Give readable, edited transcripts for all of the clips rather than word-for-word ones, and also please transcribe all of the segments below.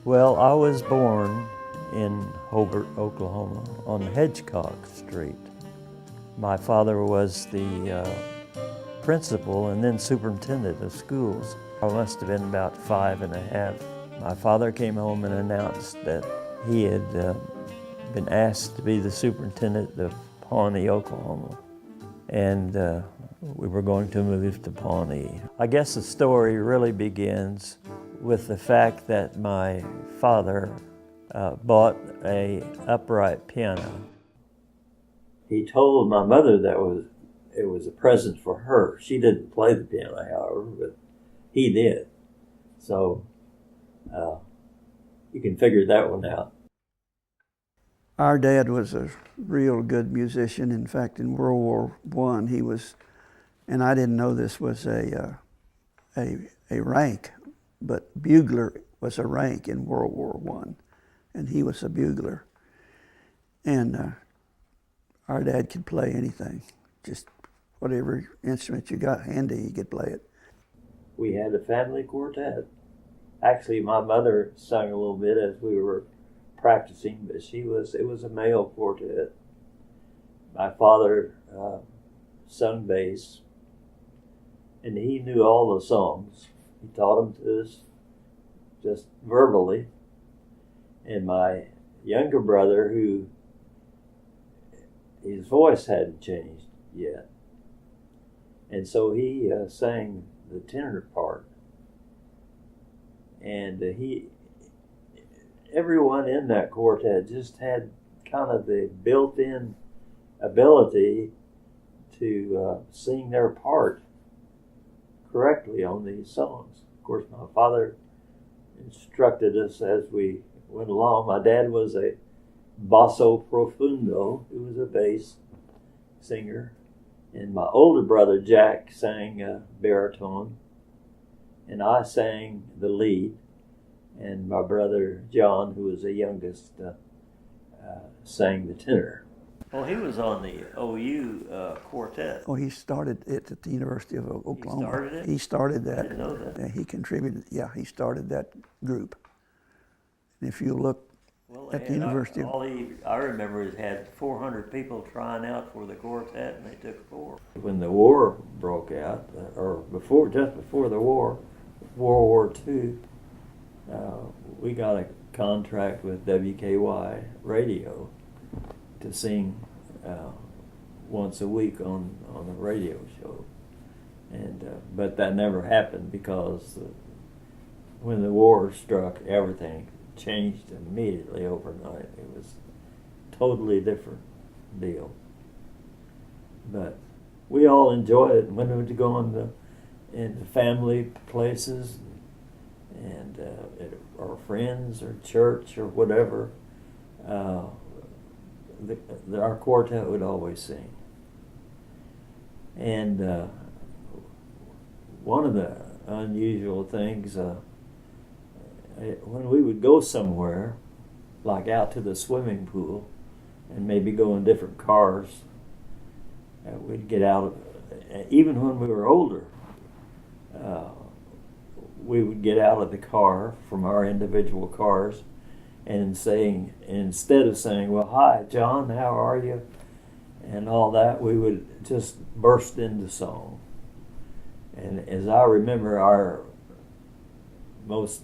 Well, I was born in Hobart, Oklahoma, on Hedgecock Street. My father was the principal and then superintendent of schools. I must have been about 5.5. My father came home and announced that he had been asked to be the superintendent of Pawnee, Oklahoma, and we were going to move to Pawnee. I guess the story really begins with the fact that my father bought an upright piano. He told my mother that it was a present for her. She didn't play the piano, however, but he did. So you can figure that one out. Our dad was a real good musician. In fact, in World War I, he was, and I didn't know this was a rank, but bugler was a rank in World War I, and he was a bugler. And our dad could play anything, just whatever instrument you got handy, he could play it. We had a family quartet. Actually, my mother sang a little bit as we were practicing, but it was a male quartet. My father sung bass, and he knew all the songs. He taught them to us just verbally. And my younger brother, who his voice hadn't changed yet, and so he sang the tenor part. And everyone in that quartet just had kind of the built-in ability to sing their part correctly on these songs. Of course, my father instructed us as we went along. My dad was a basso profundo, who was a bass singer, and my older brother Jack sang baritone, and I sang the lead, and my brother John, who was the youngest, sang the tenor. Well, he was on the OU quartet. Oh, he started it at the University of Oklahoma. He started it? He started that. I didn't know that. He contributed, he started that group. And if you look at the University I remember it had 400 people trying out for the quartet, and they took 4. When the war broke out, or just before the war, World War II, we got a contract with WKY radio to sing once a week on a radio show, and but that never happened because when the war struck, everything changed immediately overnight. It was a totally different deal. But we all enjoyed it when we would go into family places and or friends or church or whatever. Our quartet would always sing. And one of the unusual things, when we would go somewhere, like out to the swimming pool, and maybe go in different cars, we'd get out of, even when we were older, we would get out of the car from our individual cars and instead of saying, well, hi, John, how are you? And all that, we would just burst into song. And as I remember, most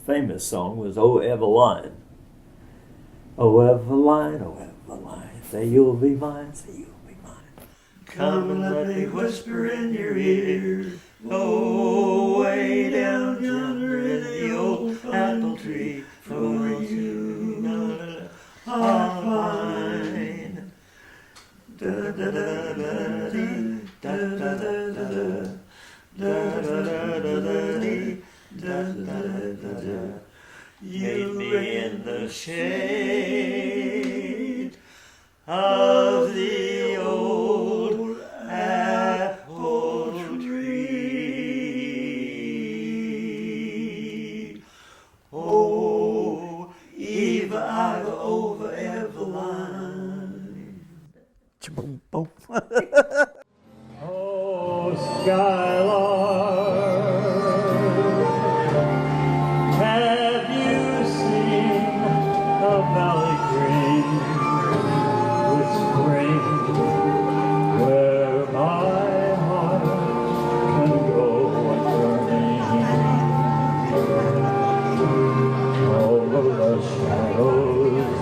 famous song was "Oh Eveline." Oh Eveline, oh Eveline, say you'll be mine, say you'll be mine. Come and let me whisper in your ear. Oh, way down yonder in the old apple tree, for you are mine. Da da da da da dee, da da da da da. Da da da da da dee, da da da da. Meet me in the shade of the old apple tree. Oh, Eva, Iva, over Eveline. Boom, boom. Oh, Skylar, have you seen the valley green with spring, where my heart can go a-turning over the shadows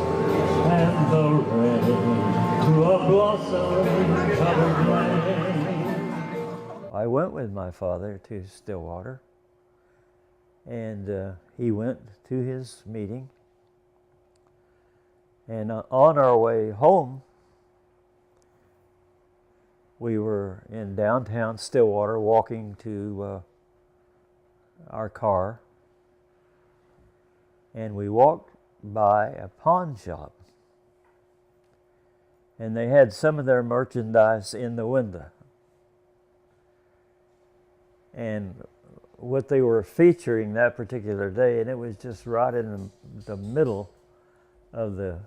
and the rain to a blossom-covered lane? I went with my father to Stillwater, and he went to his meeting. And on our way home, we were in downtown Stillwater walking to our car, and we walked by a pawn shop. And they had some of their merchandise in the window. And what they were featuring that particular day, and it was just right in the middle of the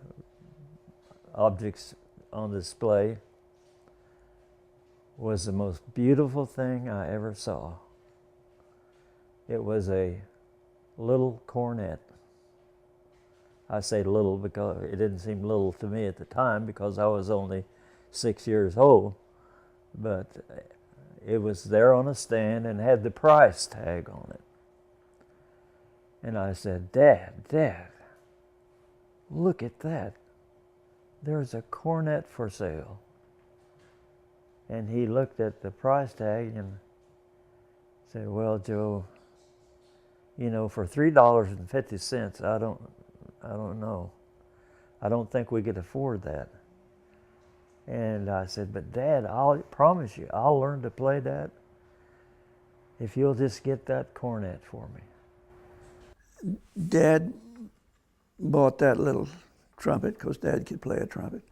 objects on display, was the most beautiful thing I ever saw. It was a little cornet. I say little because it didn't seem little to me at the time because I was only 6 years old, but it was there on a stand and had the price tag on it. And I said, Dad, look at that. There's a cornet for sale. And he looked at the price tag and said, well, Joe, you know, for $3.50, I don't know. I don't think we could afford that. And I said, but Dad, I'll promise you, I'll learn to play that if you'll just get that cornet for me. Dad bought that little trumpet because Dad could play a trumpet.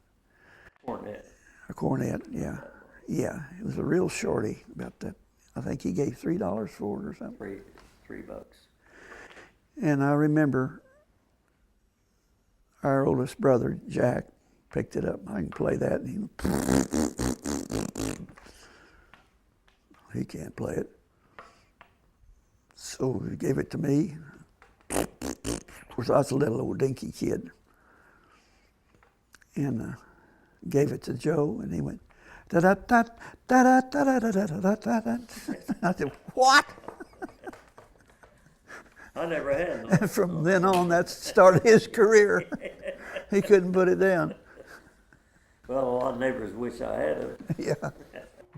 Cornet. A cornet, yeah. Yeah, it was a real shorty about that. I think he gave $3 for it or something. $3. And I remember our oldest brother, Jack, picked it up. I can play that. And he can't play it. So he gave it to me. Of course, I was a little old dinky kid. And gave it to Joe, and he went, da-da-da-da-da-da-da-da-da-da-da. I said, what? I never had one. And from then on, that started his career. He couldn't put it down. Well, a lot of neighbors wish I had it. Yeah.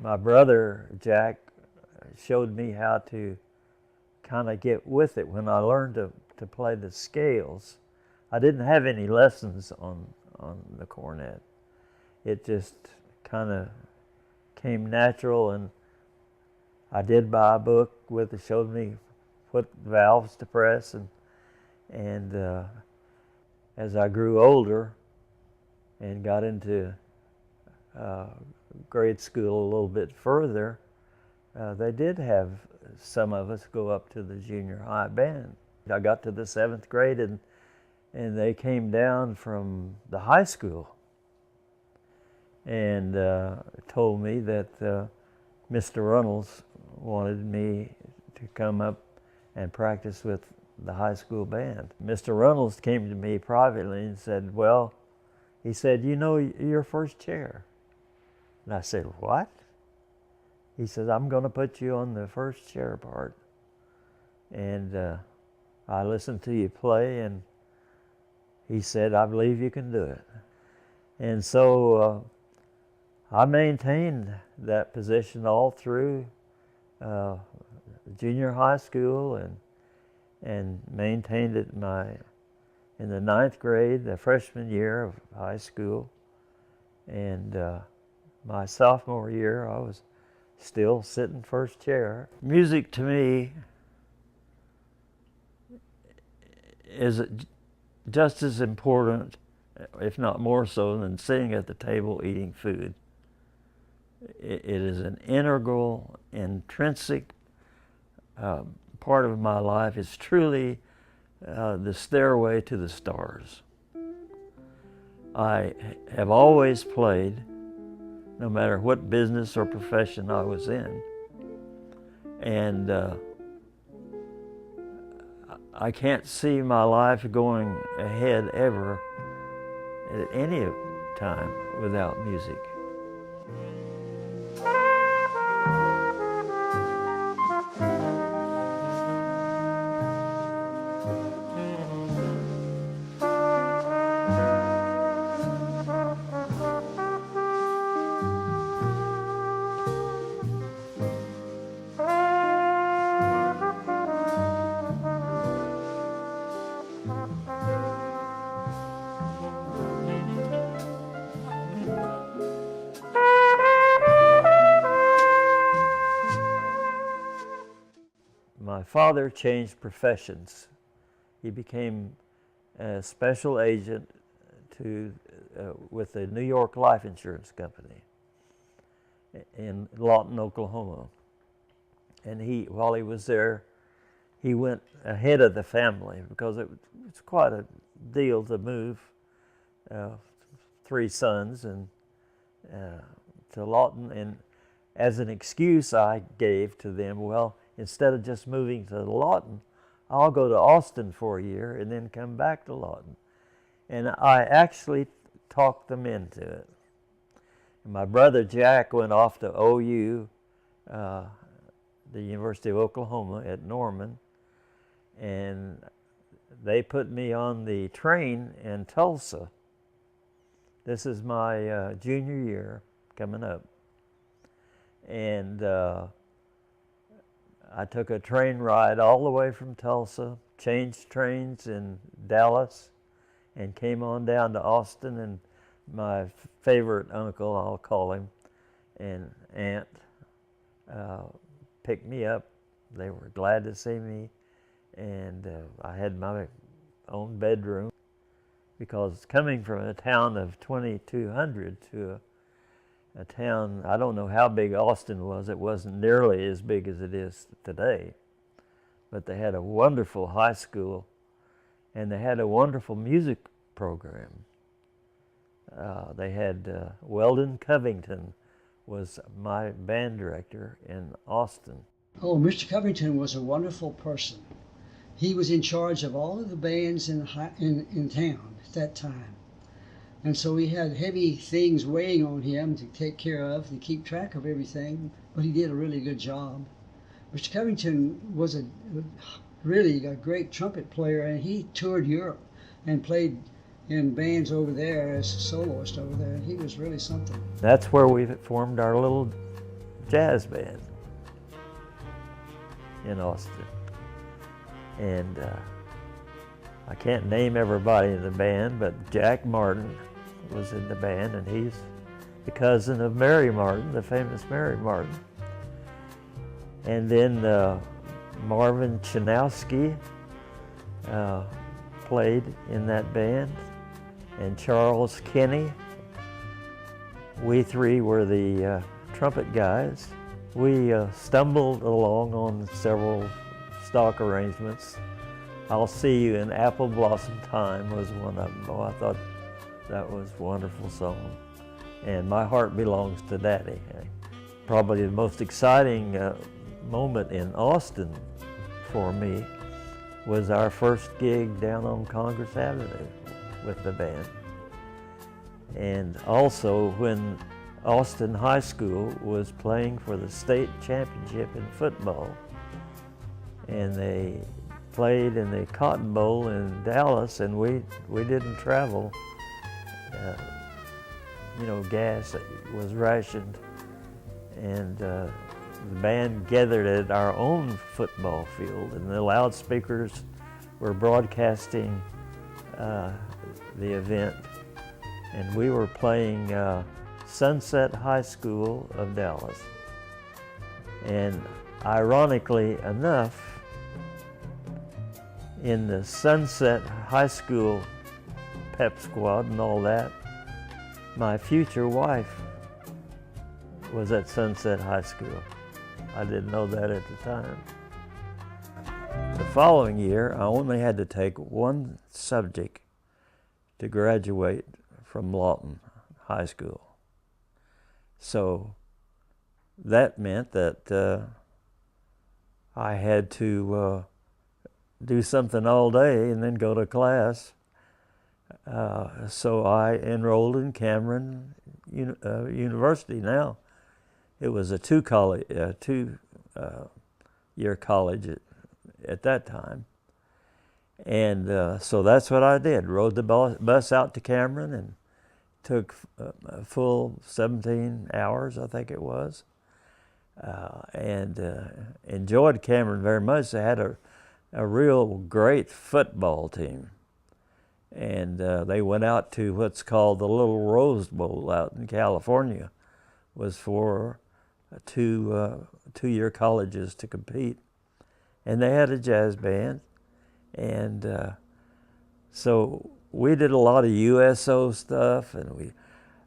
My brother, Jack, showed me how to kind of get with it when I learned to play the scales. I didn't have any lessons on the cornet. It just kind of came natural, and I did buy a book that showed me what valves to press, and as I grew older and got into grade school a little bit further, they did have some of us go up to the junior high band. I got to the 7th grade, and they came down from the high school and told me that Mr. Runnels wanted me to come up and practice with the high school band. Mr. Runnels came to me privately and said, well, he said, you know, you're first chair. And I said, what? He said, I'm going to put you on the first chair part. and I listened to you play, and he said, I believe you can do it. And so I maintained that position all through junior high school, and maintained it in the 9th grade, the freshman year of high school, and my sophomore year I was still sitting first chair. Music to me is just as important, if not more so, than sitting at the table eating food. It is an integral, intrinsic part of my life. It's truly the stairway to the stars. I have always played, no matter what business or profession I was in. And I can't see my life going ahead ever at any time without music. My father changed professions. He became a special agent with the New York Life Insurance Company in Lawton, Oklahoma. And while he was there, he went ahead of the family because it's quite a deal to move 3 sons to Lawton. And as an excuse I gave to them, well, instead of just moving to Lawton, I'll go to Austin for a year and then come back to Lawton. And I actually talked them into it. And my brother Jack went off to OU, the University of Oklahoma at Norman, and they put me on the train in Tulsa. This is my junior year coming up. And I took a train ride all the way from Tulsa, changed trains in Dallas, and came on down to Austin. And my favorite uncle, I'll call him, and aunt picked me up. They were glad to see me, and I had my own bedroom, because coming from a town of 2,200 to a town, I don't know how big Austin was. It wasn't nearly as big as it is today. But they had a wonderful high school, and they had a wonderful music program. They had Weldon Covington was my band director in Austin. Oh, Mr. Covington was a wonderful person. He was in charge of all of the bands in town at that time. And so he had heavy things weighing on him to take care of, to keep track of everything, but he did a really good job. Mr. Covington was really a great trumpet player, and he toured Europe and played in bands over there as a soloist over there, and he was really something. That's where we formed our little jazz band in Austin. And I can't name everybody in the band, but Jack Martin was in the band, and he's the cousin of Mary Martin, the famous Mary Martin. And then Marvin Chanowski played in that band, and Charles Kinney. We 3 were the trumpet guys. We stumbled along on several stock arrangements. I'll See You in Apple Blossom Time was one of them. Oh, I thought that was a wonderful song. And My Heart Belongs to Daddy. Probably the most exciting moment in Austin for me was our first gig down on Congress Avenue with the band. And also when Austin High School was playing for the state championship in football. and they played in the Cotton Bowl in Dallas, and we didn't travel. Gas was rationed, and the band gathered at our own football field, and the loudspeakers were broadcasting the event, and we were playing Sunset High School of Dallas. And ironically enough, in the Sunset High School pep squad and all that, my future wife was at Sunset High School. I didn't know that at the time. The following year, I only had to take one subject to graduate from Lawton High School. So that meant that I had to do something all day and then go to class. So I enrolled in Cameron University. Now, it was a two-year college at that time. And so that's what I did. Rode the bus out to Cameron and took a full 17 hours, I think it was. And enjoyed Cameron very much. They had a real great football team. And they went out to what's called the Little Rose Bowl out in California. Was for two-year colleges to compete. And they had a jazz band. And so we did a lot of USO stuff, and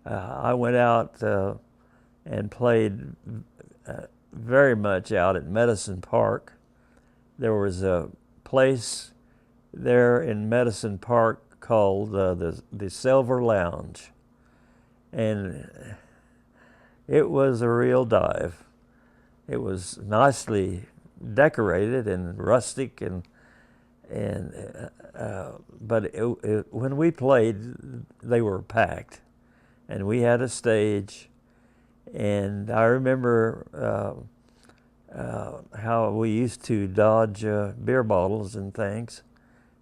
I went out and played very much out at Medicine Park. There was a place there in Medicine Park called the Silver Lounge, and it was a real dive. It was nicely decorated and rustic, but when we played, they were packed, and we had a stage. And I remember how we used to dodge beer bottles and things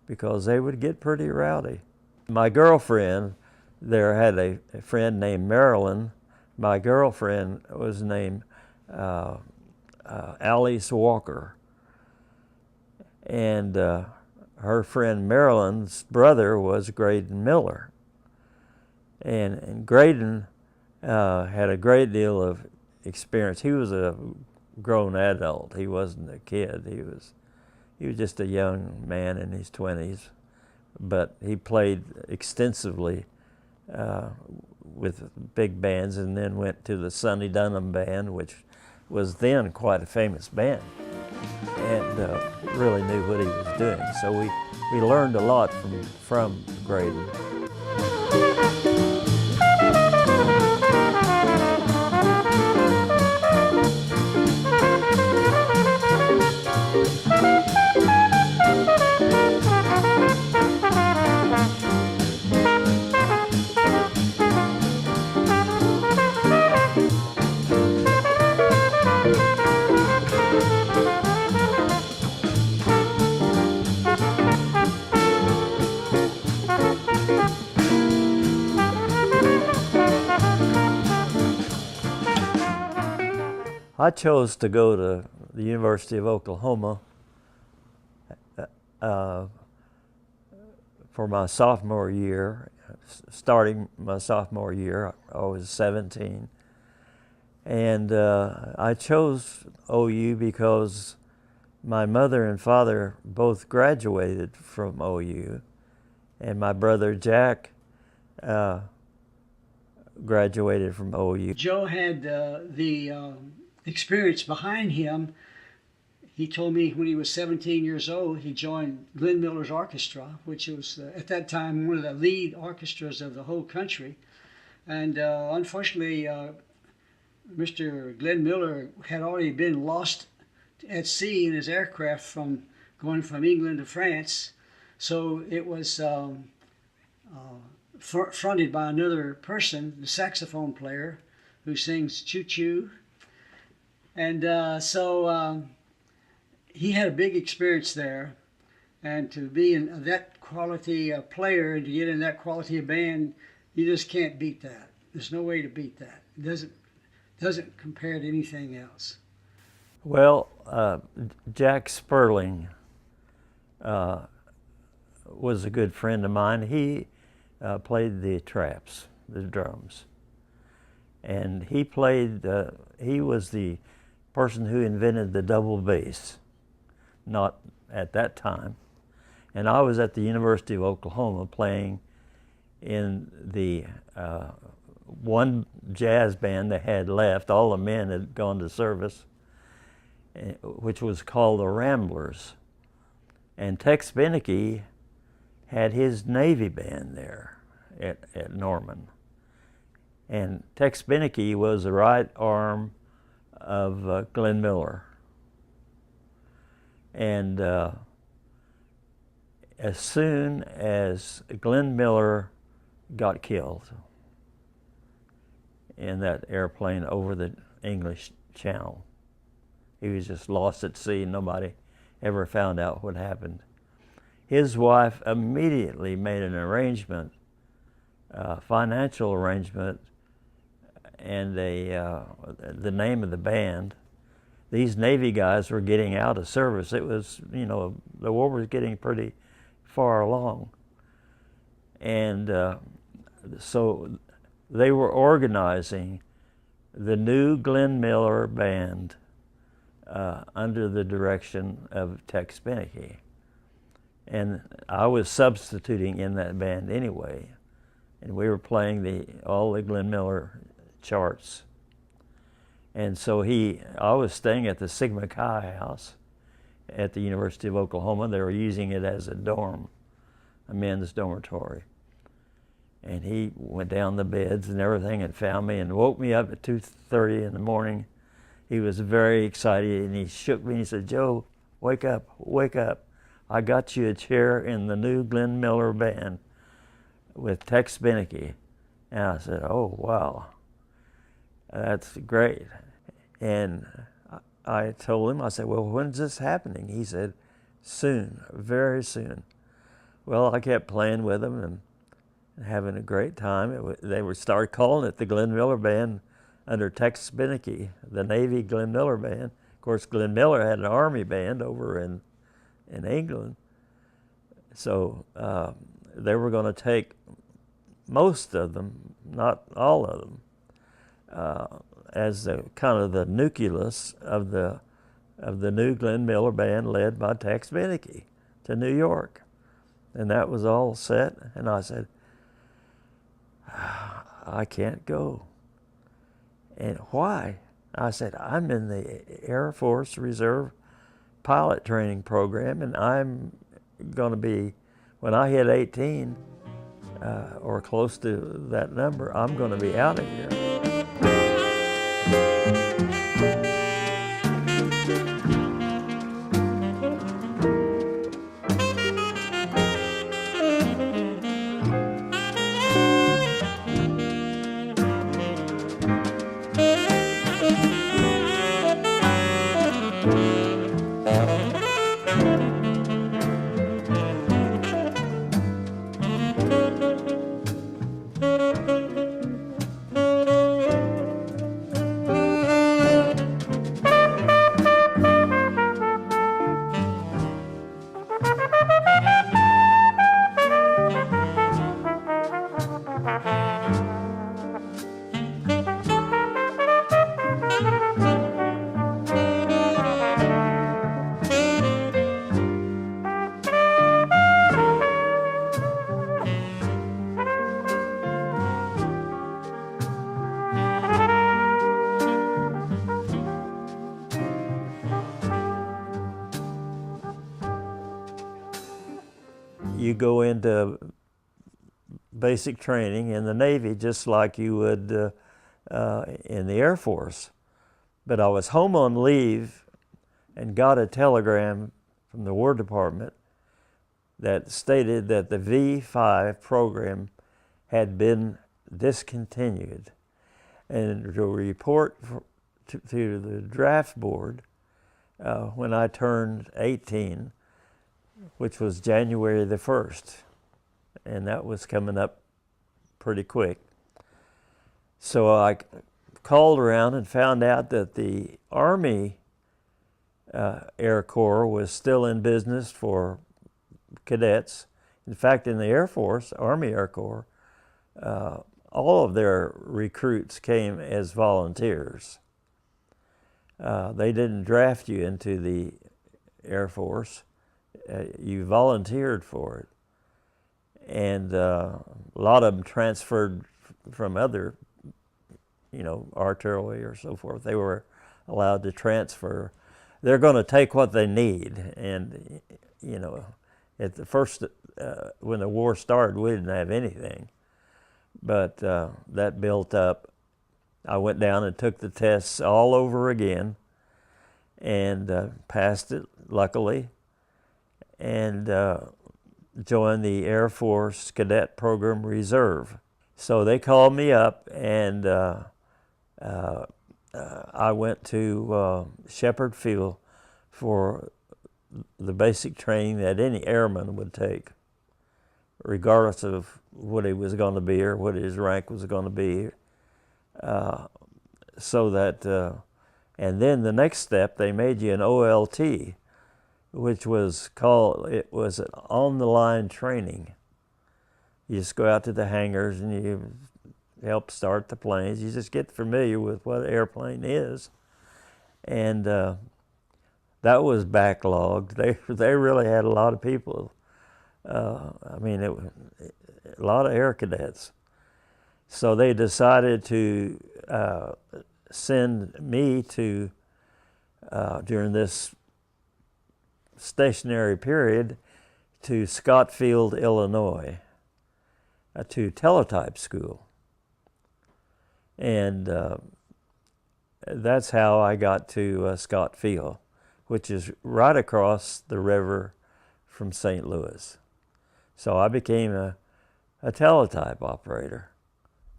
because they would get pretty rowdy. My girlfriend there had a friend named Marilyn. My girlfriend was named Alice Walker. And her friend Marilyn's brother was Graydon Miller. And Graydon had a great deal of experience. He was a grown adult. He wasn't a kid. He was just a young man in his 20s. But he played extensively with big bands, and then went to the Sonny Dunham Band, which was then quite a famous band, and really knew what he was doing. So we learned a lot from Graydon. I chose to go to the University of Oklahoma for my sophomore year. Starting my sophomore year, I was 17. And I chose OU because my mother and father both graduated from OU, and my brother Jack graduated from OU. Joe had the experience behind him. He told me when he was 17 years old, he joined Glenn Miller's orchestra, which was at that time one of the lead orchestras of the whole country. And unfortunately, Mr. Glenn Miller had already been lost at sea in his aircraft from going from England to France. So it was fronted by another person, the saxophone player, who sings Choo Choo. And so he had a big experience there, and to be in that quality player and to get in that quality of band, you just can't beat that. There's no way to beat that. It doesn't compare to anything else. Well, Jack Sperling was a good friend of mine. He played the traps, the drums, and he was the person who invented the double bass, not at that time. And I was at the University of Oklahoma playing in the one jazz band they had left. All the men had gone to service, which was called the Ramblers. And Tex Beneke had his Navy band there at Norman. And Tex Beneke was the right arm of Glenn Miller. And as soon as Glenn Miller got killed in that airplane over the English Channel, he was just lost at sea. Nobody ever found out what happened. His wife immediately made an arrangement, financial arrangement, and the name of the band. These Navy guys were getting out of service. It was, the war was getting pretty far along. And so they were organizing the new Glenn Miller band under the direction of Tex Beneke. And I was substituting in that band anyway. And we were playing all the Glenn Miller charts. And so I was staying at the Sigma Chi house at the University of Oklahoma. They were using it as a dorm, a men's dormitory. And he went down the beds and everything and found me and woke me up at 2:30 in the morning. He was very excited and he shook me and he said, "Joe, wake up, wake up. I got you a chair in the new Glenn Miller band with Tex Beneke." And I said, "Oh, wow, that's great." And I told him, I said, "Well, when's this happening?" He said, "Soon, very soon." Well, I kept playing with him and having a great time. They started calling it the Glenn Miller Band under Tex Beneke, the Navy Glenn Miller Band. Of course, Glenn Miller had an Army band over in England. So they were going to take most of them, not all of them, as the kind of the nucleus of the new Glenn Miller Band led by Tex Beneke to New York. And that was all set. And I said, "I can't go." "And why?" I said, "I'm in the Air Force Reserve pilot training program, and I'm going to be, when I hit 18 or close to that number, I'm going to be out of here." You go into basic training in the Navy just like you would in the Air Force. But I was home on leave and got a telegram from the War Department that stated that the V5 program had been discontinued. And to report to the draft board when I turned 18, which was January the 1st, and that was coming up pretty quick. So I called around and found out that the Army Air Corps was still in business for cadets. In fact, in the Air Force, Army Air Corps, all of their recruits came as volunteers. They didn't draft you into the Air Force. You volunteered for it. And a lot of them transferred from other, artillery or so forth. They were allowed to transfer. They're going to take what they need. And, at the first, when the war started, we didn't have anything. But that built up. I went down and took the tests all over again and passed it, luckily, and joined the Air Force Cadet Program Reserve. So they called me up, and I went to Shepherd Field for the basic training that any airman would take, regardless of what he was going to be or what his rank was going to be. So that, and then the next step, they made you an OLT, which was it was an on-the-line training. You just go out to the hangars and you help start the planes. You just get familiar with what an airplane is. And that was backlogged. They really had a lot of people. A lot of air cadets. So they decided to send me to, during this stationary period, to Scottsfield, Illinois, to teletype school. And that's how I got to Scottsfield, which is right across the river from St. Louis. So I became a teletype operator.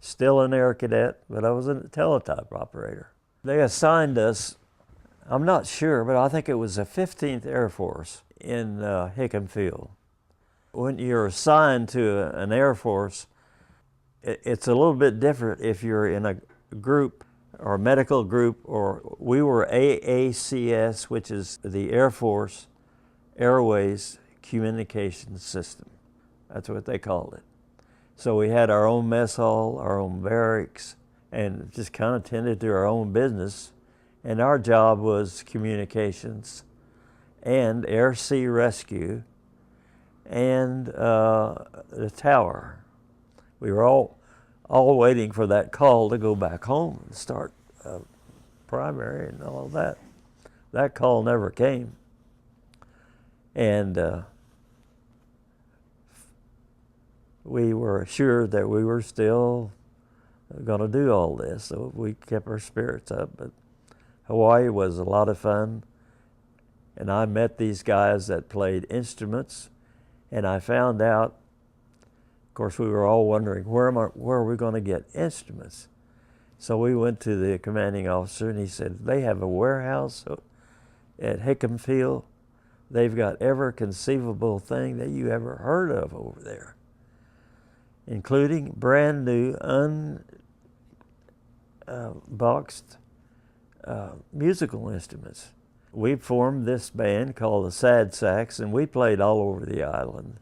Still an air cadet, but I was a teletype operator. They assigned us, I'm not sure, but I think it was the 15th Air Force in Hickam Field. When you're assigned to an Air Force, it's a little bit different if you're in a group or a medical group, or we were AACS, which is the Air Force Airways Communications System. That's what they called it. So we had our own mess hall, our own barracks, and just kind of tended to our own business. And our job was communications and air-sea rescue and the tower. We were all waiting for that call to go back home and start primary and all of that. That call never came. And we were assured that we were still going to do all this, so we kept our spirits up. But Hawaii was a lot of fun, and I met these guys that played instruments, and I found out, of course, we were all wondering, where are we going to get instruments? So we went to the commanding officer, and he said, they have a warehouse at Hickam Field. They've got every conceivable thing that you ever heard of over there, including brand new, unboxed musical instruments. We formed this band called the Sad Sacks, and we played all over the island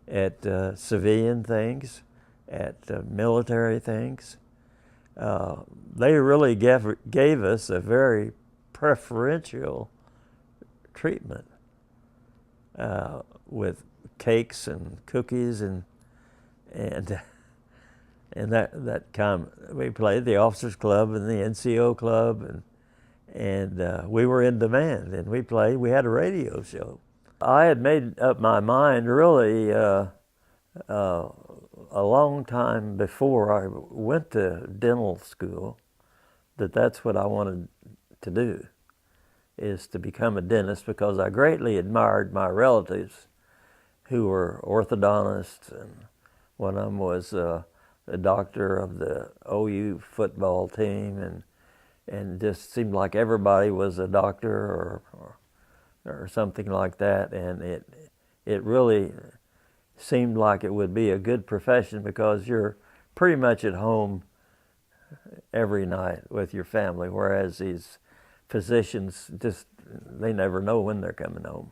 at civilian things, at military things. They really gave us a very preferential treatment with cakes and cookies and that kind. We played the Officers Club and the NCO Club, and we were in demand. And we had a radio show. I had made up my mind really a long time before I went to dental school that that's what I wanted to do, is to become a dentist, because I greatly admired my relatives who were orthodontists, and one of them was the doctor of the OU football team, and just seemed like everybody was a doctor or something like that, and it really seemed like it would be a good profession because you're pretty much at home every night with your family, whereas these physicians they never know when they're coming home.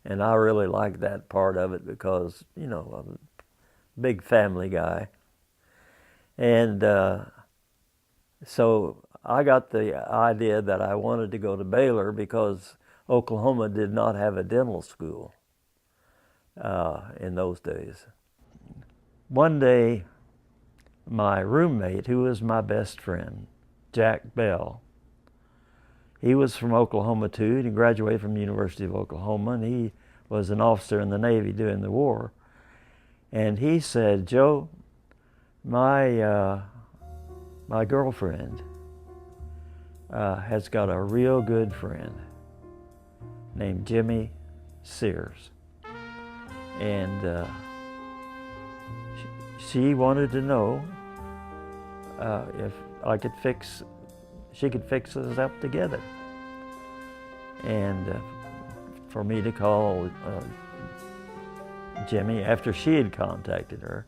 And I really like that part of it because, I'm a big family guy. And so I got the idea that I wanted to go to Baylor because Oklahoma did not have a dental school in those days. One day, my roommate, who was my best friend, Jack Bell, he was from Oklahoma too. He graduated from the University of Oklahoma, and he was an officer in the Navy during the war. And he said, "Joe, my girlfriend has got a real good friend named Jimmy Sears, and she wanted to know if she could fix us up together, and for me to call Jimmy after she had contacted her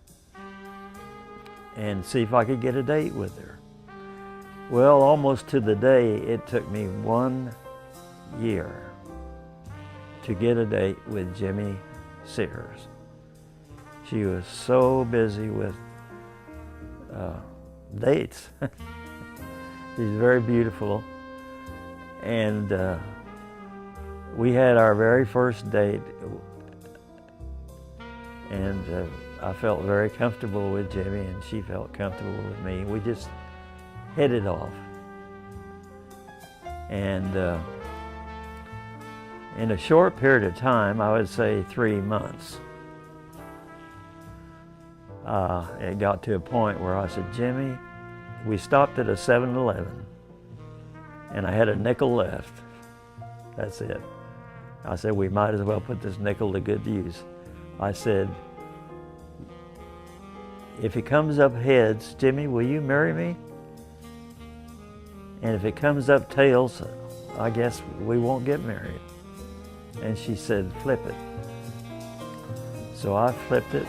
and see if I could get a date with her." Well, almost to the day, it took me 1 year to get a date with Jimmy Sears. She was so busy with dates. She's very beautiful, and we had our very first date, and I felt very comfortable with Jimmy, and she felt comfortable with me. We just hit it off, and in a short period of time, I would say 3 months, it got to a point where I said, "Jimmy," we stopped at a 7-Eleven, and I had a nickel left. That's it. I said, "We might as well put this nickel to good use." I said, "If it comes up heads, Jimmy, will you marry me? And if it comes up tails, I guess we won't get married." And she said, "Flip it." So I flipped it,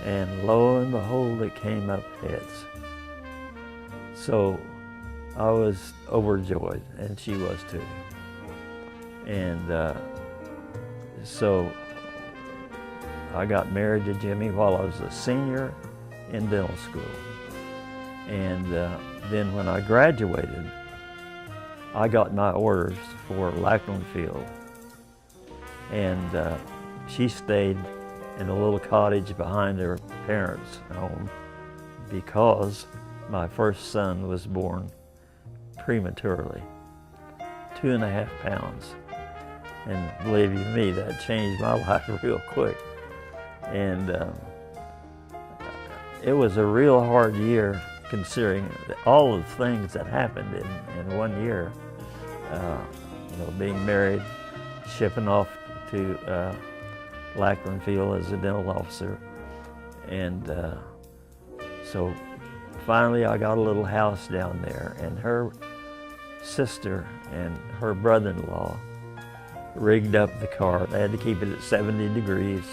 and lo and behold, it came up heads. So I was overjoyed, and she was too. And so I got married to Jimmy while I was a senior in dental school. And then when I graduated, I got my orders for Lackland Field. And she stayed in a little cottage behind her parents' home because my first son was born prematurely, 2.5 pounds. And believe you me, that changed my life real quick. And it was a real hard year considering all of the things that happened in 1 year. Being married, shipping off to Lackland Field as a dental officer. And so finally I got a little house down there, and her sister and her brother-in-law rigged up the car. They had to keep it at 70 degrees.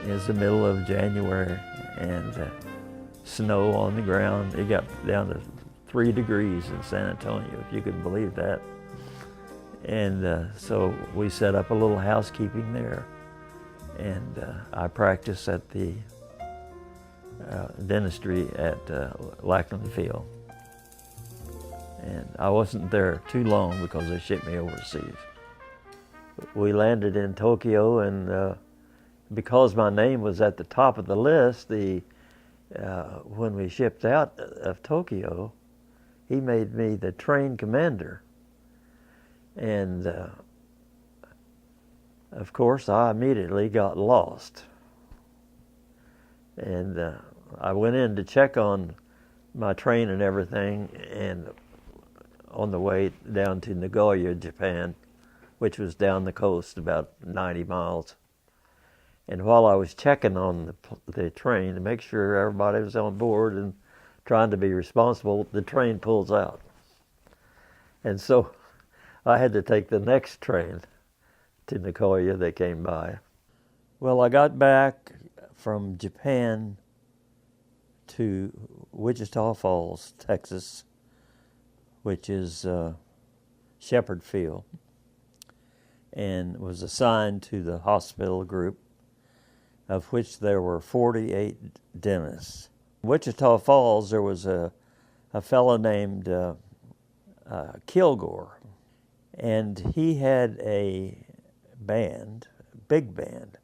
It was the middle of January, and snow on the ground. It got down to 3 degrees in San Antonio, if you could believe that. And so we set up a little housekeeping there, and I practiced at the dentistry at Lackland Field. And I wasn't there too long because they shipped me overseas. We landed in Tokyo, and because my name was at the top of the list, when we shipped out of Tokyo, he made me the train commander. And of course, I immediately got lost. And I went in to check on my train and everything, and on the way down to Nagoya, Japan, which was down the coast about 90 miles. And while I was checking on the train to make sure everybody was on board and trying to be responsible, the train pulls out. And so I had to take the next train to Nicoya that came by. Well, I got back from Japan to Wichita Falls, Texas, which is Shepherd Field, and was assigned to the hospital group, of which there were 48 dentists. In Wichita Falls, there was a fellow named Kilgore, and he had a band, big band.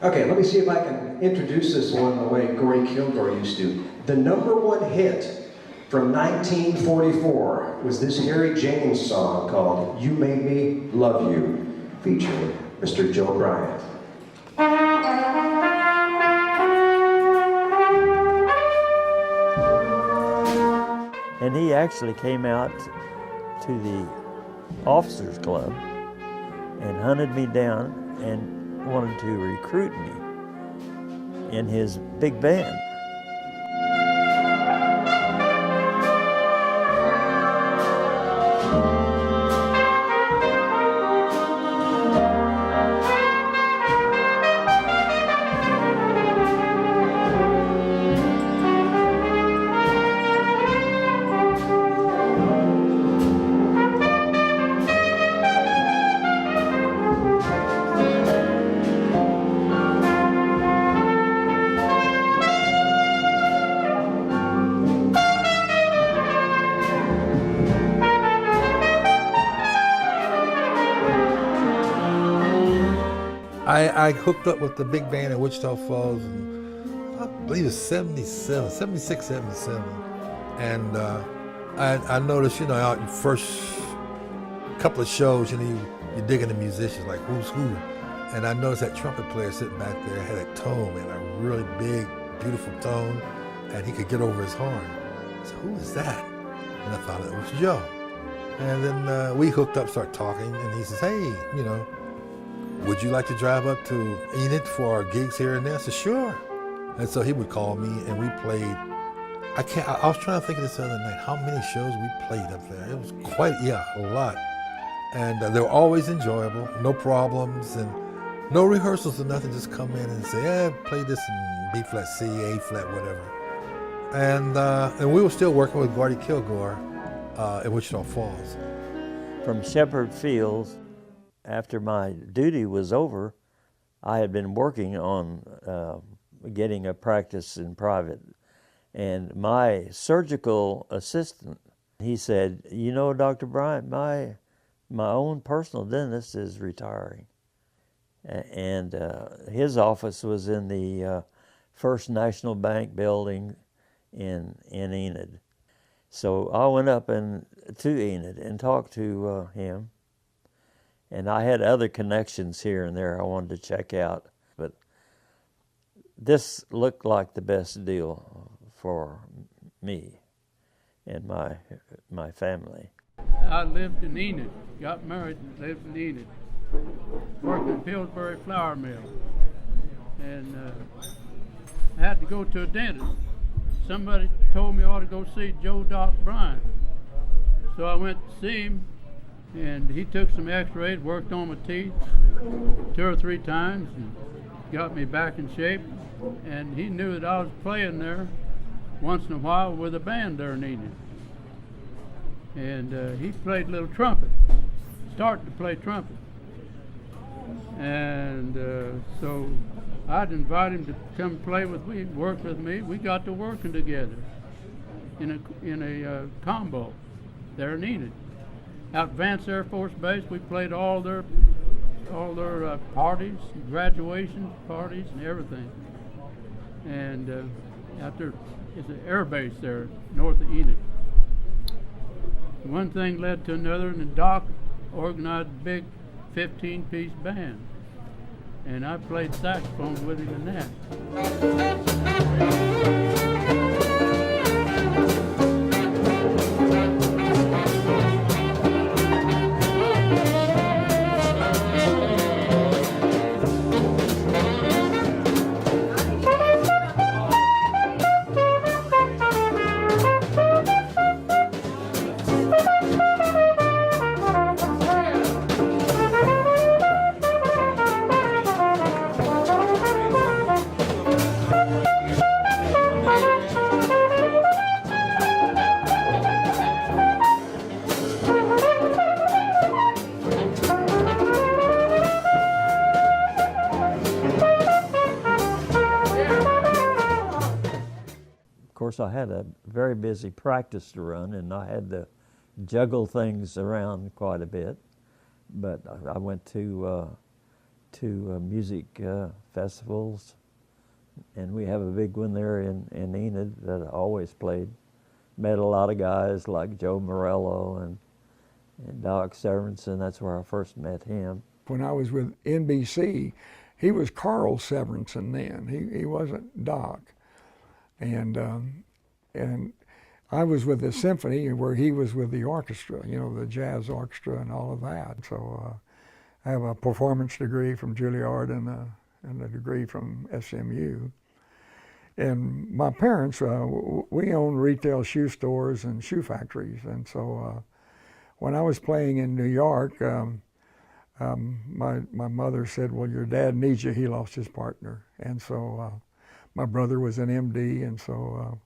Okay, let me see if I can introduce this one the way Gory Kilgore used to. The #1 hit from 1944 was this Harry James song called You Made Me Love You, featuring Mr. Joe Bryant. And he actually came out to the officers club and hunted me down and wanted to recruit me in his big band. I hooked up with the big band in Wichita Falls, and I believe it's 77, 76, 77. And I noticed, out your first couple of shows, you're digging the musicians, like who's who. And I noticed that trumpet player sitting back there had a tone, man, a really big, beautiful tone, and he could get over his horn. So who is that? And I thought it was Joe. And then we hooked up, started talking, and he says, hey, would you like to drive up to Enid for our gigs here and there? I said, sure. And so he would call me, and we played. I was trying to think of this the other night, how many shows we played up there. It was a lot. And they were always enjoyable, no problems, and no rehearsals or nothing, just come in and say, play this in B flat, C, A flat, whatever. And we were still working with Gordy Kilgore in Wichita Falls. From Shepherd Fields, after my duty was over, I had been working on getting a practice in private. And my surgical assistant, he said, Dr. Bryant, my own personal dentist is retiring. And his office was in the First National Bank building in Enid. So I went up to Enid and talked to him. And I had other connections here and there I wanted to check out, but this looked like the best deal for me and my family. I lived in Enid, got married and lived in Enid, worked in Pillsbury Flour Mill, and I had to go to a dentist. Somebody told me I ought to go see Joe Doc Bryant, so I went to see him. And he took some x-rays, worked on my teeth 2 or 3 times, and got me back in shape. And he knew that I was playing there once in a while with a band there in Enid. And he played a little trumpet, started to play trumpet. And so I'd invite him to come play with me, work with me. We got to working together in a combo there in Enid. Out at Vance Air Force Base, we played all their parties, graduation parties, and everything. And out there is an air base there north of Enid. One thing led to another, and the doc organized a big 15-piece band, and I played saxophone with him in that. course, I had a very busy practice to run, and I had to juggle things around quite a bit. But I went to music festivals, and we have a big one there in Enid that I always played. Met a lot of guys like Joe Morello and Doc Severinsen. That's where I first met him. When I was with NBC, he was Carl Severinsen then. He wasn't Doc. And I was with the symphony where he was with the orchestra, you know, the jazz orchestra and all of that. So I have a performance degree from Juilliard and a degree from SMU. And my parents, we owned retail shoe stores and shoe factories. And so when I was playing in New York, my mother said, well, your dad needs you. He lost his partner. And so my brother was an MD, and so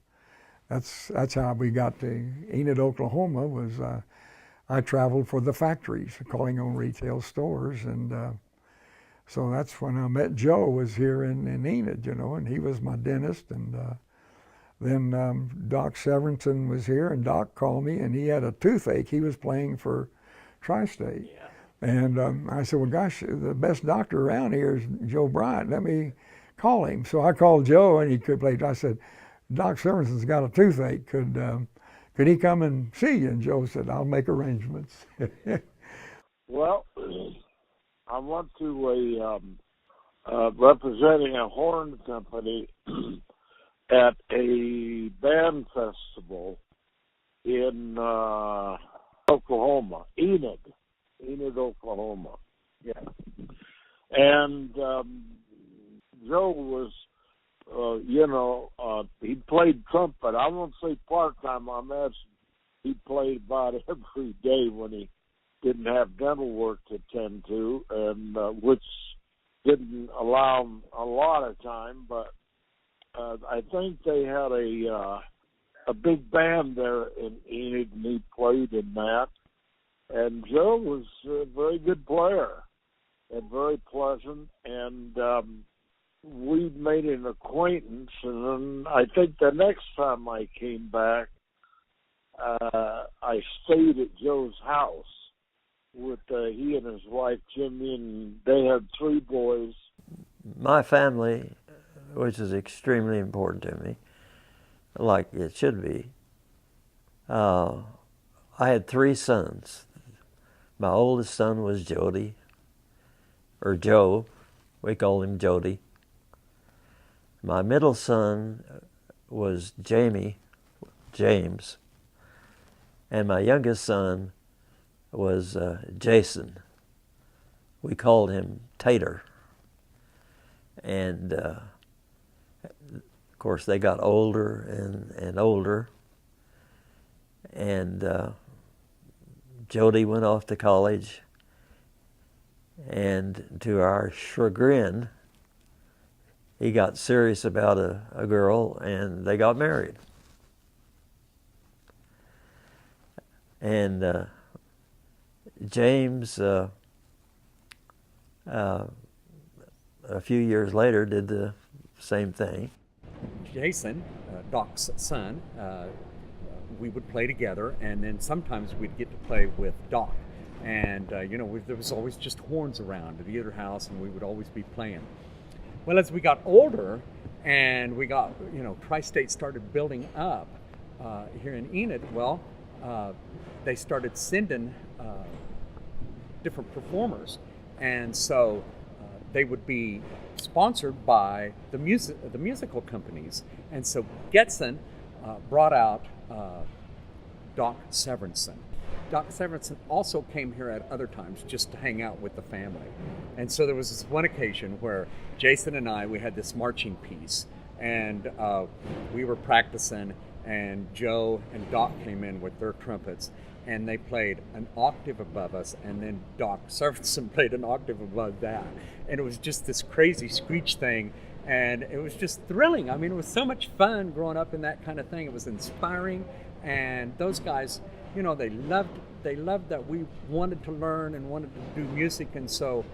that's how we got to Enid, Oklahoma. Was I traveled for the factories, calling on retail stores, and so that's when I met Joe. Was here in Enid, you know, and he was my dentist, and then Doc Severinsen was here, and Doc called me, and he had a toothache. He was playing for Tri-State, and I said, well, gosh, the best doctor around here is Joe Bryant. Let me call him. So I called Joe, and he could play. I said, Doc Severinsen's got a toothache. Could he come and see you? And Joe said, I'll make arrangements. Well, I went to representing a horn company at a band festival in Oklahoma, Enid, Oklahoma. Yeah. And Joe was, he played trumpet. I won't say part-time. I imagine he played about every day when he didn't have dental work to tend to, and which didn't allow him a lot of time. But I think they had a big band there in Enid, and he played in that. And Joe was a very good player and very pleasant, and we made an acquaintance. And then I think the next time I came back, I stayed at Joe's house with he and his wife Jimmy, and they had 3 boys. My family, which is extremely important to me, like it should be, I had 3 sons. My oldest son was Jody, or Joe. We called him Jody. My middle son was James, and my youngest son was Jason. We called him Tater. And of course they got older and older, and Jody went off to college, and to our chagrin, he got serious about a girl, and they got married. And James, a few years later, did the same thing. Jason, Doc's son, we would play together, and then sometimes we'd get to play with Doc. And, there was always just horns around at either house, and we would always be playing. Well, as we got older and we got, Tri-State started building up here in Enid, they started sending different performers. And so they would be sponsored by the musical companies. And so Getson brought out Doc Severinsen. Doc Severinsen also came here at other times just to hang out with the family. And so there was this one occasion where Jason and we had this marching piece, and we were practicing, and Joe and Doc came in with their trumpets, and they played an octave above us, and then Doc Severinsen played an octave above that. And it was just this crazy screech thing, and it was just thrilling. I mean, it was so much fun growing up in that kind of thing. It was inspiring, and those guys, they loved that we wanted to learn and wanted to do music, and so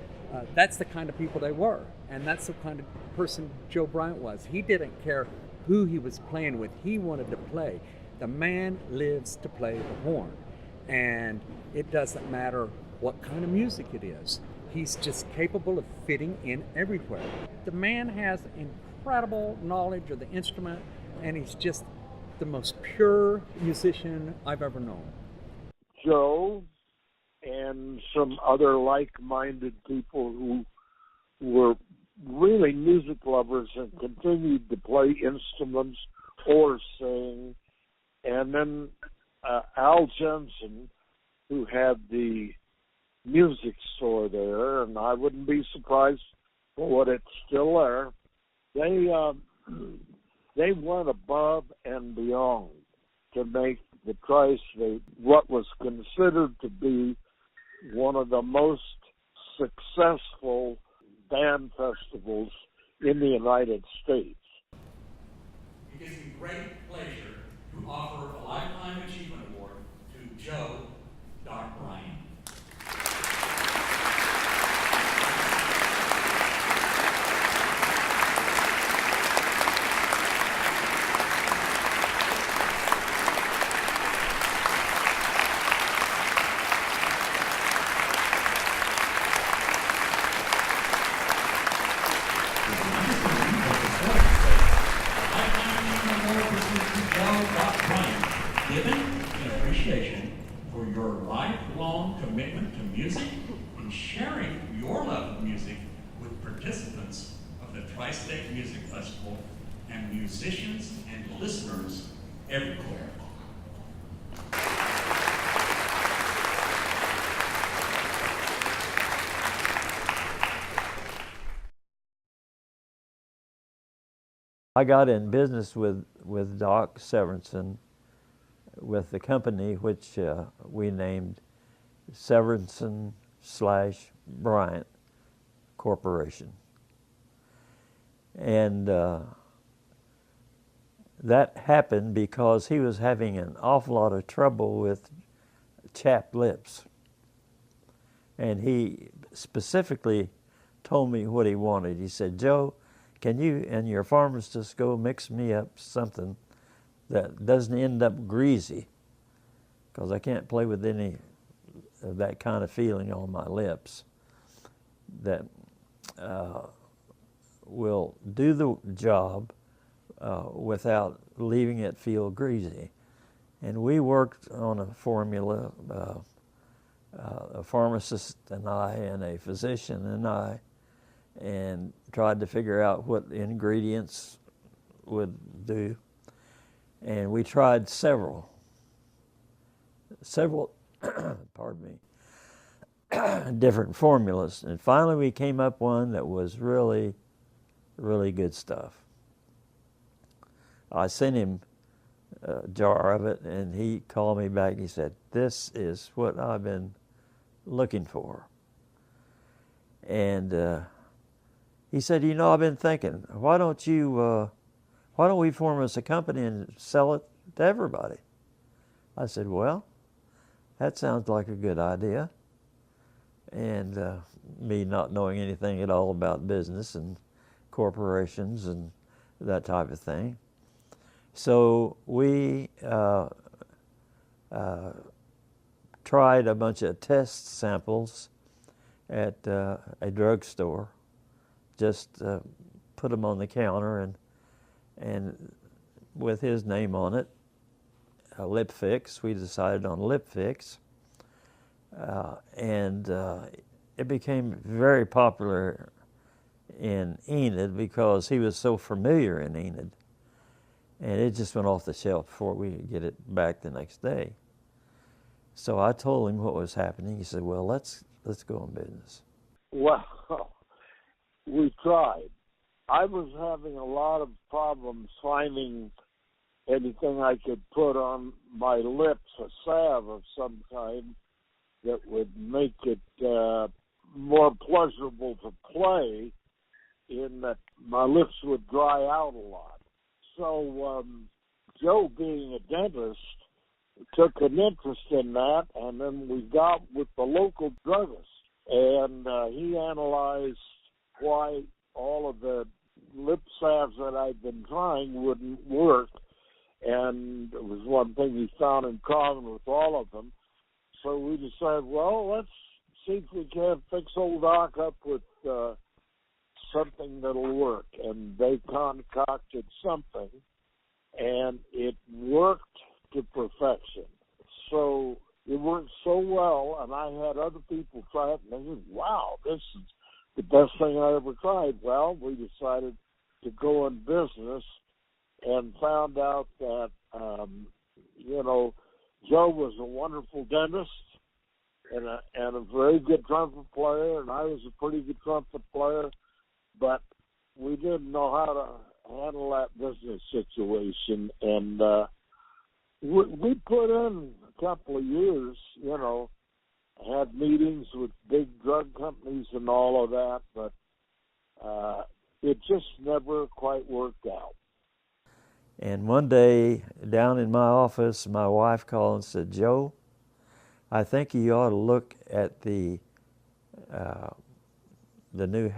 that's the kind of people they were, and that's the kind of person Joe Bryant was. He didn't care who he was playing with. He wanted to play. The man lives to play the horn. And it doesn't matter what kind of music it is. He's just capable of fitting in everywhere. The man has incredible knowledge of the instrument, and he's just the most pure musician I've ever known. Joe and some other like-minded people who were really music lovers and continued to play instruments or sing. And then Al Jensen, who had the music store there, and I wouldn't be surprised for what it's still there. They went above and beyond to make the Tri-State what was considered to be one of the most successful band festivals in the United States. It gives me great pleasure to offer a Lifetime Achievement Award to Joe Doc Bryan. Given in appreciation for your lifelong commitment to music and sharing your love of music with participants of the Tri-State Music Festival and musicians and listeners everywhere. I got in business with Doc Severinsen with the company which we named Severinsen/Bryant Corporation. And that happened because he was having an awful lot of trouble with chapped lips. And he specifically told me what he wanted. He said, "Joe, can you and your pharmacist go mix me up something that doesn't end up greasy, because I can't play with any of that kind of feeling on my lips, that will do the job without leaving it feel greasy." And we worked on a formula, a pharmacist and I and a physician and I, and tried to figure out what the ingredients would do. And we tried several, pardon me, different formulas. And finally we came up one that was really, really good stuff. I sent him a jar of it, and he called me back and he said, "This is what I've been looking for." And he said, "You know, I've been thinking, why don't we form us a company and sell it to everybody?" I said, "Well, that sounds like a good idea." And me not knowing anything at all about business and corporations and that type of thing. So we tried a bunch of test samples at a drugstore, just put them on the counter, and with his name on it, Lip Fix. We decided on Lip Fix, and it became very popular in Enid because he was so familiar in Enid, and it just went off the shelf before we could get it back the next day. So I told him what was happening. He said, "Well, let's go in business." Well, we tried. I was having a lot of problems finding anything I could put on my lips, a salve of some kind that would make it more pleasurable to play, in that my lips would dry out a lot. So Joe, being a dentist, took an interest in that, and then we got with the local druggist, and he analyzed why all of the lip salves that I'd been trying wouldn't work, and it was one thing he found in common with all of them. So we decided, well, let's see if we can't fix old Doc up with something that'll work. And they concocted something, and it worked to perfection. So it worked so well, and I had other people try it, and they said, wow, this is the best thing I ever tried. Well, we decided to go in business and found out that, Joe was a wonderful dentist and a very good trumpet player, and I was a pretty good trumpet player, but we didn't know how to handle that business situation. And we put in a couple of years, had meetings with big drug companies and all of that, but it just never quite worked out. And one day, down in my office, my wife called and said, Joe, I think you ought to look at the new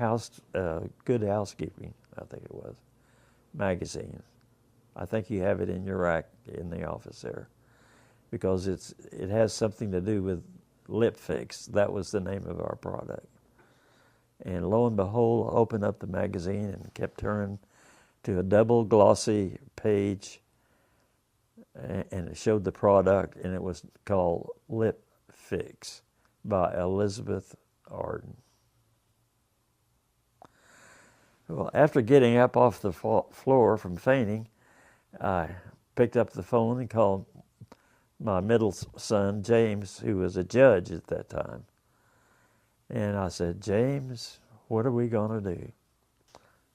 Good Housekeeping, I think it was, magazine. I think you have it in your rack in the office there, because it has something to do with Lip Fix. That was the name of our product. And lo and behold, I opened up the magazine and kept turning to a double glossy page, and it showed the product, and it was called Lip Fix by Elizabeth Arden. Well, after getting up off the floor from fainting, I picked up the phone and called my middle son, James, who was a judge at that time. And I said, James, what are we going to do?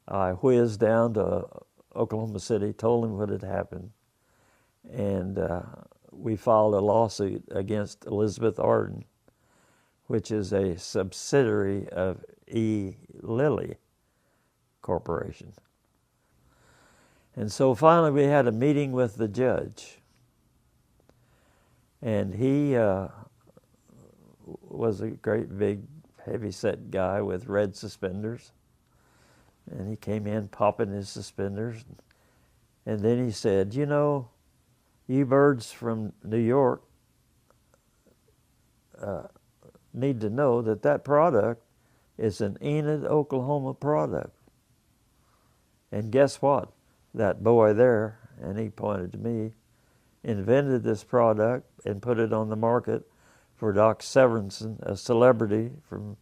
I whizzed down to Oklahoma City, told him what had happened, and we filed a lawsuit against Elizabeth Arden, which is a subsidiary of E. Lilly Corporation. And so finally we had a meeting with the judge, and he was a great big heavy-set guy with red suspenders. And he came in popping his suspenders. And then he said, you birds from New York need to know that product is an Enid, Oklahoma product. And guess what? That boy there, and he pointed to me, invented this product and put it on the market for Doc Severinsen, a celebrity from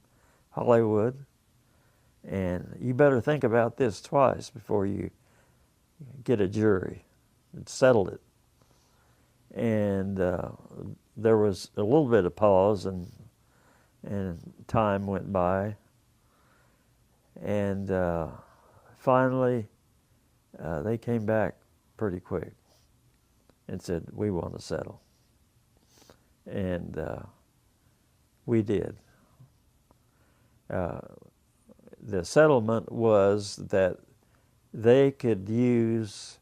Hollywood. And you better think about this twice before you get a jury and settle it. And there was a little bit of pause, and time went by. And finally, they came back pretty quick and said, we want to settle. And we did. The settlement was that they could use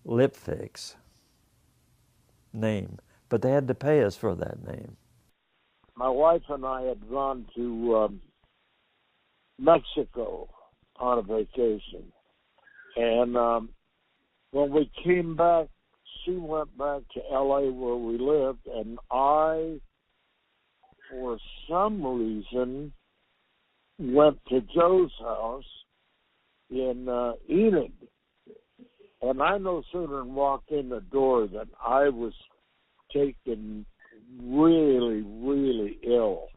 Lip Fix name, but they had to pay us for that name. My wife and I had gone to Mexico on a vacation, and when we came back, she went back to L.A. where we lived, and I, for some reason, went to Joe's house in Enid. And I no sooner walked in the door than I was taken really, really ill.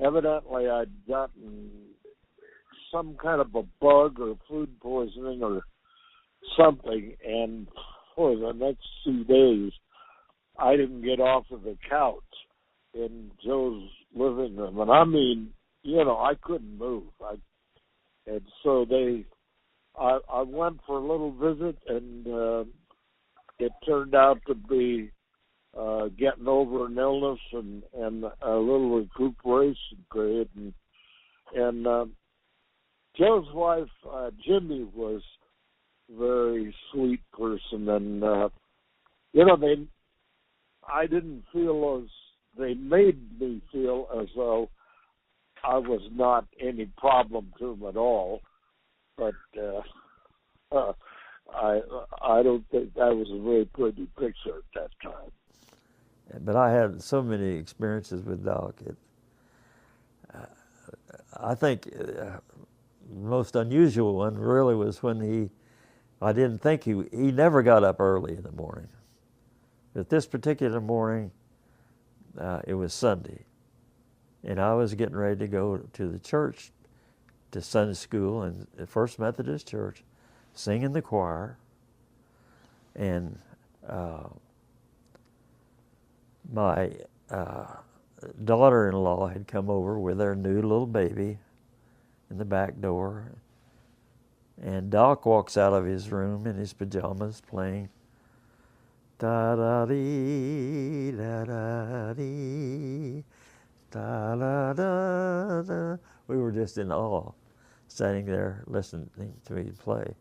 Evidently, I'd gotten some kind of a bug or food poisoning or something, and for the next 2 days, I didn't get off of the couch in Joe's living room. And I mean, I couldn't move. And so I went for a little visit, and it turned out to be getting over an illness and a little recuperation period. And Joe's wife, Jimmy, was a very sweet person, and I didn't feel they made me feel as though I was not any problem to them at all. but I don't think that was a very pretty picture at that time. But I had so many experiences with Doc. I think the most unusual one really was when I didn't think he never got up early in the morning. But this particular morning, it was Sunday, and I was getting ready to go to the church, to Sunday school and the First Methodist Church, sing in the choir, and my daughter-in-law had come over with their new little baby in the back door, and Doc walks out of his room in his pajamas playing da da dee da da dee da da da da. We were just in awe, standing there listening to me play.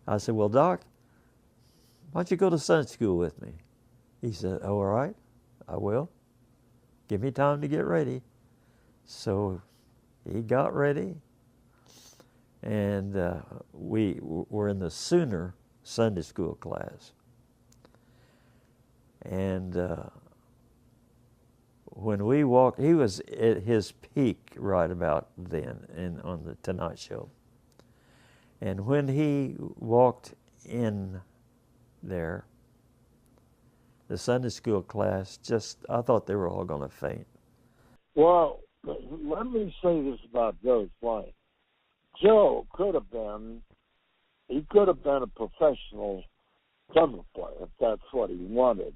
I said, "Well, Doc, why don't you go to Sunday school with me?" He said, "Oh, all right, I will. Give me time to get ready." So he got ready, and we were in the Sooner Sunday school class. And when we walked, he was at his peak right about then on the Tonight Show. And when he walked in there, the Sunday school class, I thought they were all going to faint. Well, let me say this about Joe's playing. Joe could have been a professional trumpet player if that's what he wanted.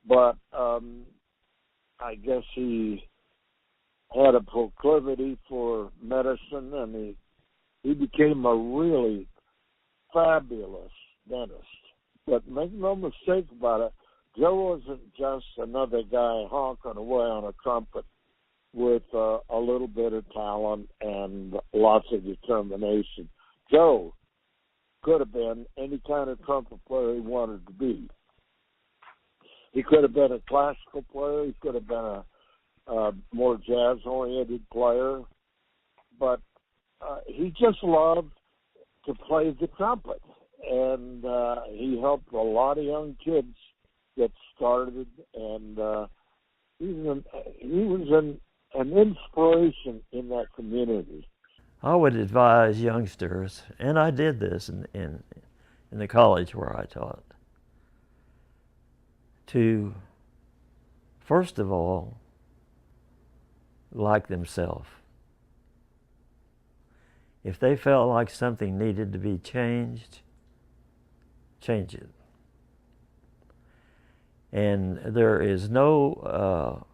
But I guess he had a proclivity for medicine, and he became a really fabulous dentist. But make no mistake about it, Joe wasn't just another guy honking away on a trumpet with a little bit of talent and lots of determination. Joe could have been any kind of trumpet player he wanted to be. He could have been a classical player. He could have been a more jazz-oriented player. But he just loved to play the trumpet. And he helped a lot of young kids get started. And he was an inspiration in that community. I would advise youngsters, and I did this in the college where I taught, to, first of all, like themselves. If they felt like something needed to be changed, change it. And there is no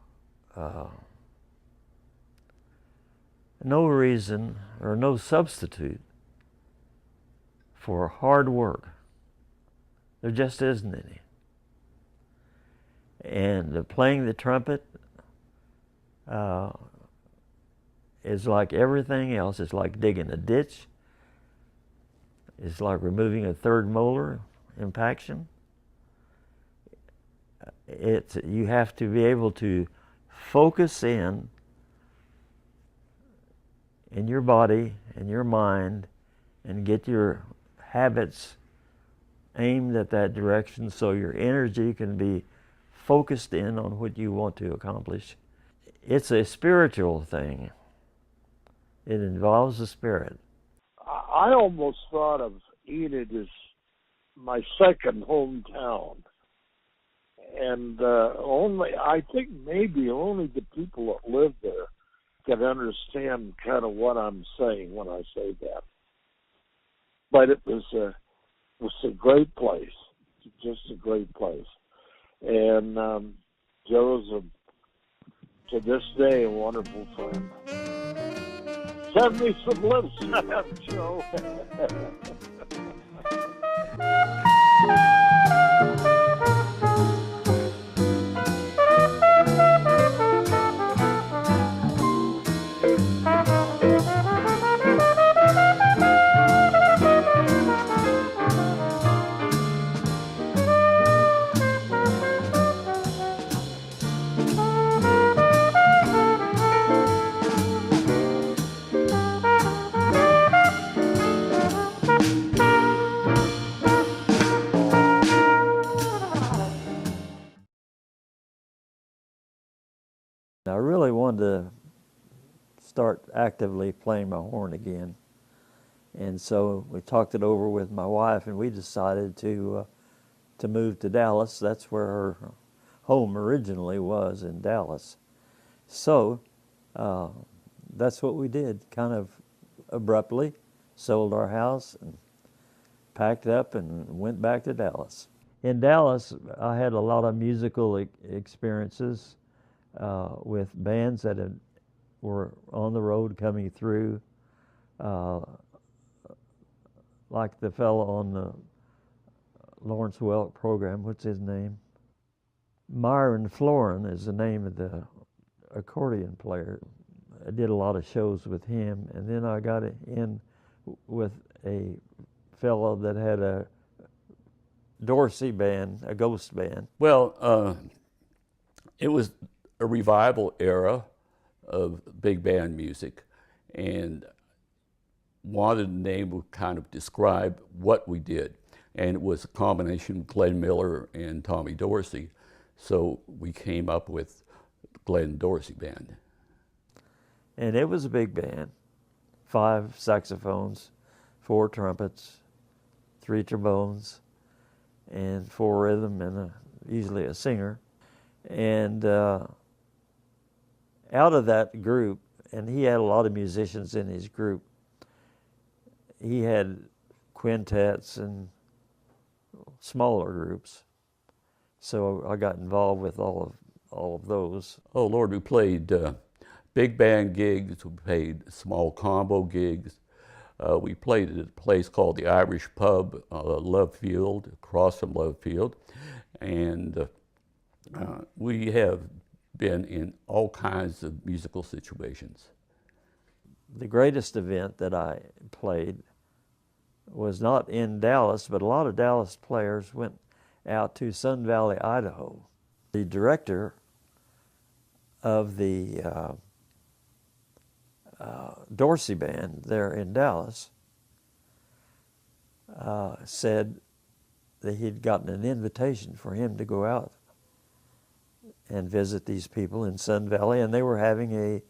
reason or no substitute for hard work. There just isn't any. And playing the trumpet is like everything else. It's like digging a ditch. It's like removing a third molar, impaction. You have to be able to focus in your body and your mind and get your habits aimed at that direction so your energy can be focused in on what you want to accomplish. It's a spiritual thing. It involves the spirit. I almost thought of Enid as my second hometown. And I think maybe only the people that live there can understand kind of what I'm saying when I say that. But it was a great place, just a great place. And Joe's, to this day, a wonderful friend. Send me some lips, Joe. wanted to start actively playing my horn again. And so we talked it over with my wife, and we decided to move to Dallas. That's where her home originally was, in Dallas. So that's what we did, kind of abruptly. Sold our house and packed up and went back to Dallas. In Dallas, I had a lot of musical experiences with bands that were on the road coming through, like the fellow on the Lawrence Welk program. What's his name? Myron Florin is the name of the accordion player. I did a lot of shows with him, and then I got in with a fellow that had a Dorsey band, a ghost band. Well, it was a revival era of big band music, and wanted a name would kind of describe what we did. And it was a combination of Glenn Miller and Tommy Dorsey. So we came up with Glenn Dorsey Band. And it was a big band. 5 saxophones, 4 trumpets, 3 trombones, and 4 rhythm, and usually a singer. And out of that group, and he had a lot of musicians in his group, he had quintets and smaller groups. So I got involved with all of those. Oh Lord, we played big band gigs, we played small combo gigs. We played at a place called the Irish Pub, Love Field, across from Love Field. And we have been in all kinds of musical situations. The greatest event that I played was not in Dallas, but a lot of Dallas players went out to Sun Valley, Idaho. The director of the Dorsey Band there in Dallas said that he'd gotten an invitation for him to go out and visit these people in Sun Valley, and they were having a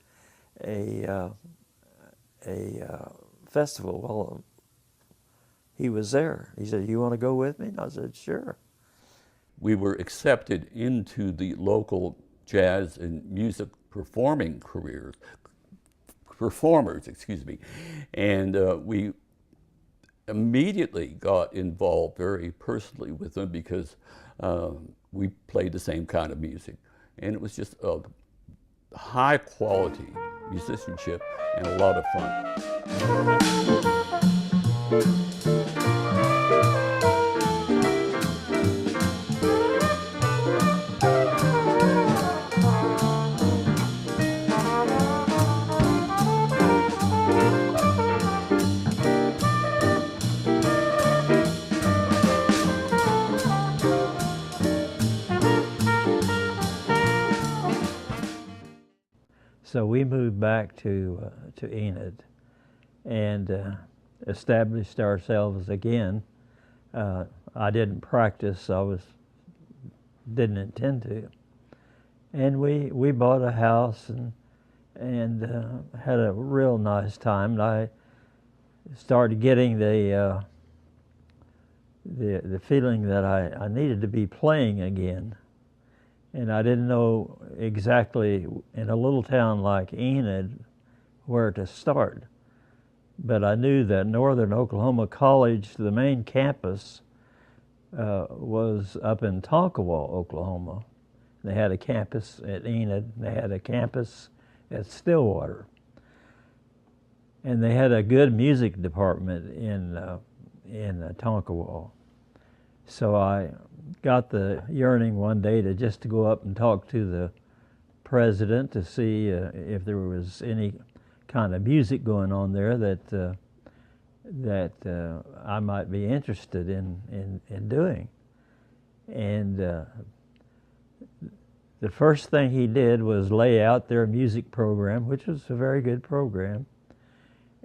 festival. Well, he was there. He said, "You want to go with me?" And I said, "Sure." We were accepted into the local jazz and music performing performers, and we immediately got involved very personally with them because we played the same kind of music, and it was just a high quality musicianship and a lot of fun. So we moved back to Enid and established ourselves again. I didn't practice. Didn't intend to. And we bought a house and had a real nice time. And I started getting the feeling that I needed to be playing again. And I didn't know exactly, in a little town like Enid, where to start. But I knew that Northern Oklahoma College, the main campus, was up in Tonkawa, Oklahoma. They had a campus at Enid, they had a campus at Stillwater. And they had a good music department in Tonkawa. So I got the yearning one day to go up and talk to the president to see if there was any kind of music going on there that I might be interested in doing. And the first thing he did was lay out their music program, which was a very good program.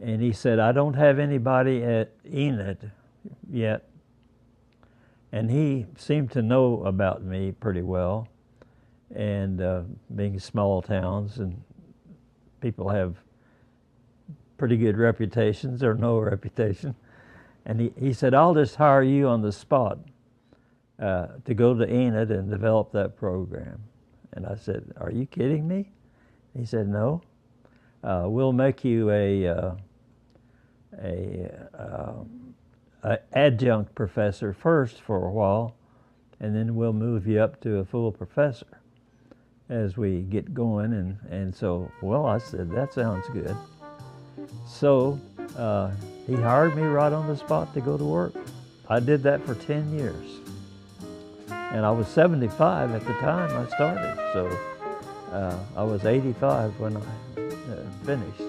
And he said, "I don't have anybody at Enid yet." And he seemed to know about me pretty well, and being small towns, and people have pretty good reputations or no reputation. And he said, I'll just hire you on the spot to go to Enid and develop that program. And I said, are you kidding me? He said, no. We'll make you a adjunct professor first for a while, and then we'll move you up to a full professor as we get going. And so, well, I said, that sounds good. So he hired me right on the spot to go to work. I did that for 10 years. And I was 75 at the time I started, so I was 85 when I finished.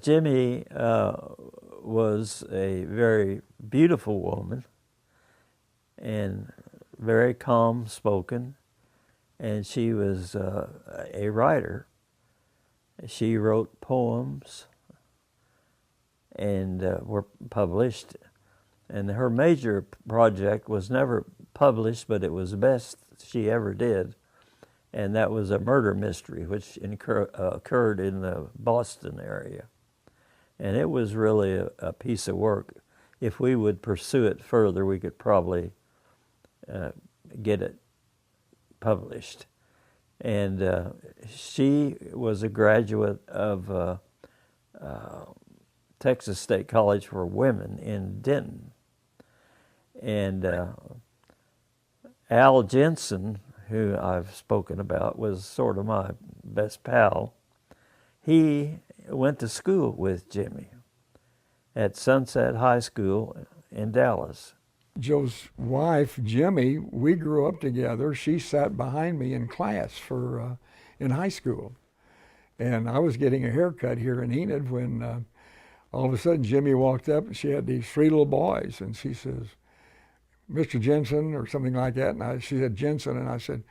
Jimmy was a very beautiful woman and very calm spoken, and she was a writer. She wrote poems and were published, and her major project was never published, but it was the best she ever did, and that was a murder mystery which occurred in the Boston area. And it was really a piece of work. If we would pursue it further, we could probably get it published. And she was a graduate of Texas State College for Women in Denton. And Al Jensen, who I've spoken about, was sort of my best pal. He went to school with Jimmy at Sunset High School in Dallas. Joe's wife, Jimmy, we grew up together. She sat behind me in class in high school. And I was getting a haircut here in Enid when all of a sudden Jimmy walked up and she had these three little boys. And she says, Mr. Jensen, or something like that. And she said, Jensen. And I said,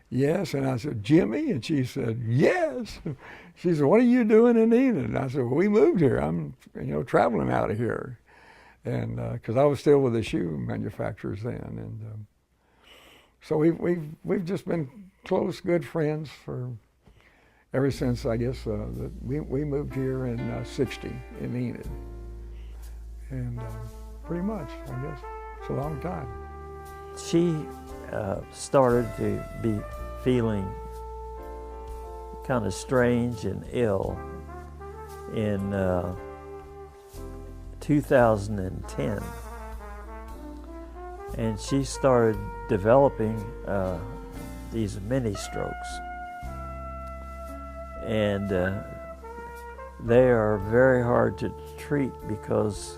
yes. And I said, Jimmy? And she said, yes. She said, what are you doing in Enid? And I said, well, we moved here. I'm, traveling out of here. And because I was still with the shoe manufacturers then. And so we've just been close, good friends ever since, I guess, we moved here in 60 in Enid. And pretty much, I guess, it's a long time. She started to be feeling kind of strange and ill in 2010. And she started developing these mini strokes. And they are very hard to treat because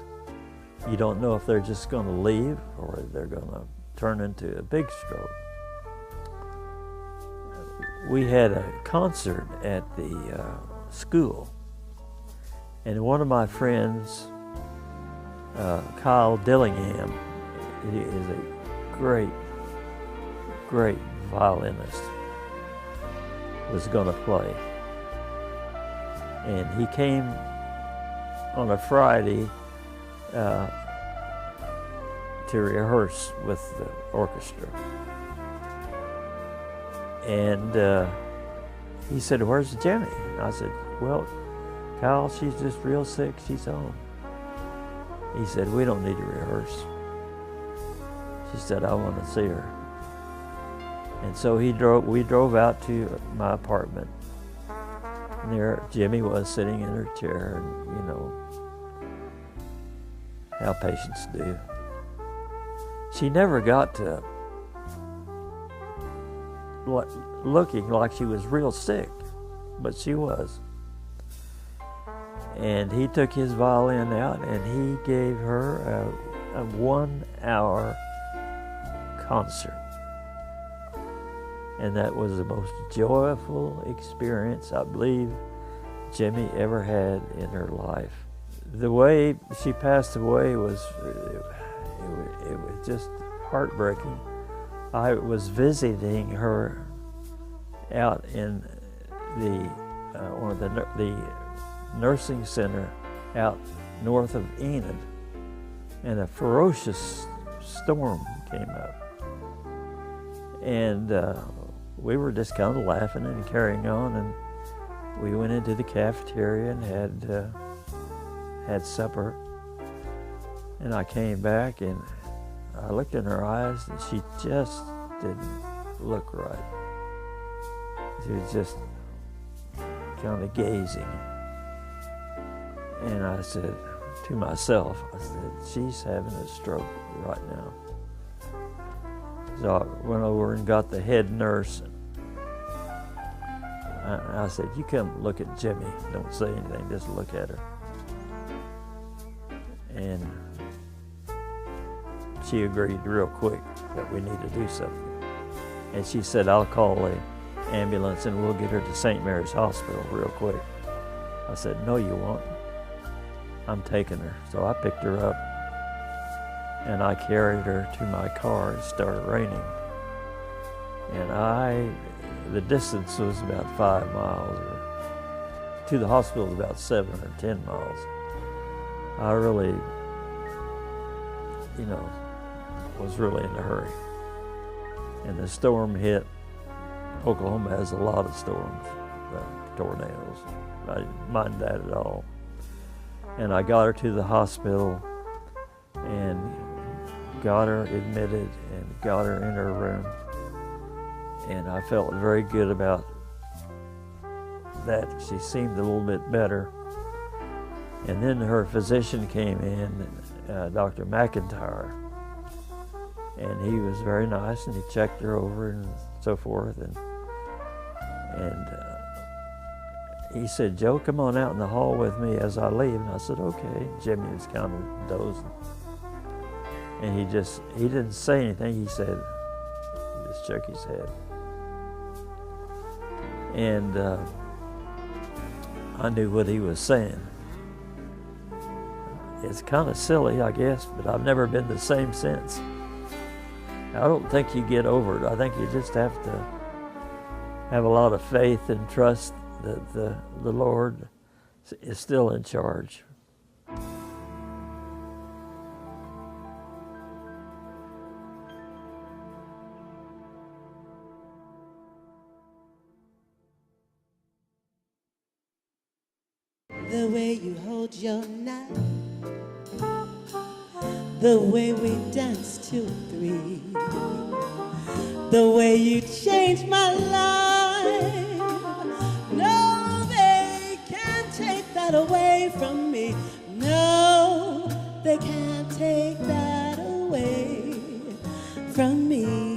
you don't know if they're just going to leave or they're going to turn into a big stroke. We had a concert at the school, and one of my friends, Kyle Dillingham, he is a great violinist, was going to play. And he came on a Friday to rehearse with the orchestra. And he said, where's Jimmy? And I said, well, Kyle, she's just real sick, she's home. He said, we don't need to rehearse. She said, I want to see her. And so we drove out to my apartment. And there Jimmy was sitting in her chair, and you know how patients do. She never got to looking like she was real sick, but she was. And he took his violin out and he gave her a 1 hour concert. And that was the most joyful experience I believe Jimmy ever had in her life. The way she passed away was, it was just heartbreaking. I was visiting her out in one of the nursing center out north of Enid, and a ferocious storm came up. And we were just kind of laughing and carrying on, and we went into the cafeteria and had supper. And I came back and I looked in her eyes and she just didn't look right. She was just kind of gazing. And I said to myself, I said, she's having a stroke right now. So I went over and got the head nurse. I said, you come look at Jimmy. Don't say anything, just look at her. And she agreed real quick that we need to do something. And she said, I'll call the ambulance and we'll get her to St. Mary's Hospital real quick. I said, no, you won't. I'm taking her. So I picked her up and I carried her to my car. It started raining. And the distance was about 5 miles, or to the hospital was about 7 or 10 miles. I really, was really in a hurry. And the storm hit. Oklahoma has a lot of storms, tornadoes. I didn't mind that at all. And I got her to the hospital and got her admitted and got her in her room. And I felt very good about that. She seemed a little bit better. And then her physician came in, Dr. McIntyre, and he was very nice, and he checked her over and so forth. And he said, Joe, come on out in the hall with me as I leave. And I said, okay. Jimmy was kind of dozing. And he didn't say anything. He just shook his head. And I knew what he was saying. It's kind of silly, I guess, but I've never been the same since. I don't think you get over it. I think you just have to have a lot of faith and trust that the Lord is still in charge. The way you hold your knife, the way we dance 2 or 3, the way you changed my life. No, they can't take that away from me. No, they can't take that away from me.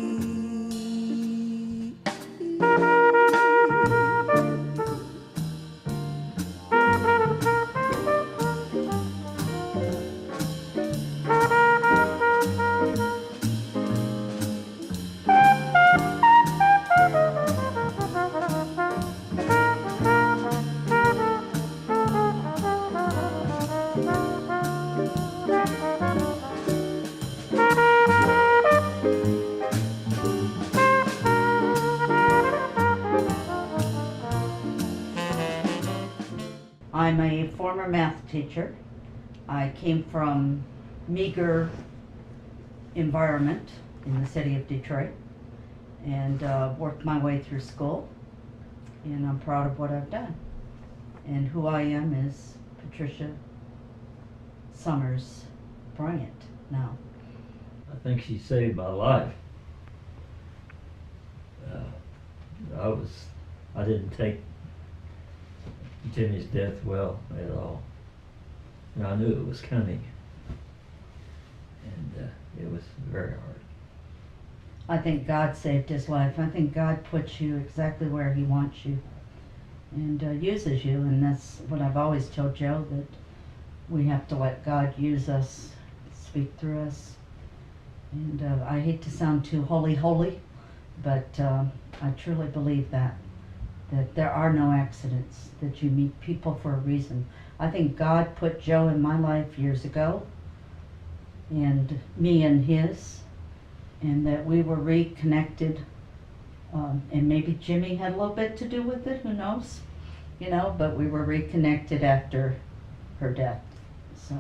I'm a former math teacher. I came from meager environment in the city of Detroit and worked my way through school, and I'm proud of what I've done. And who I am is Patricia Summers Bryant now. I think she saved my life. I didn't take Jimmy's death well at all. And I knew it was coming. And it was very hard. I think God saved his life. I think God puts you exactly where he wants you and uses you. And that's what I've always told Joe, that we have to let God use us, speak through us. And I hate to sound too holy, but I truly believe that there are no accidents, that you meet people for a reason. I think God put Joe in my life years ago, and me in his, and that we were reconnected. And maybe Jimmy had a little bit to do with it, who knows? You know, but we were reconnected after her death. So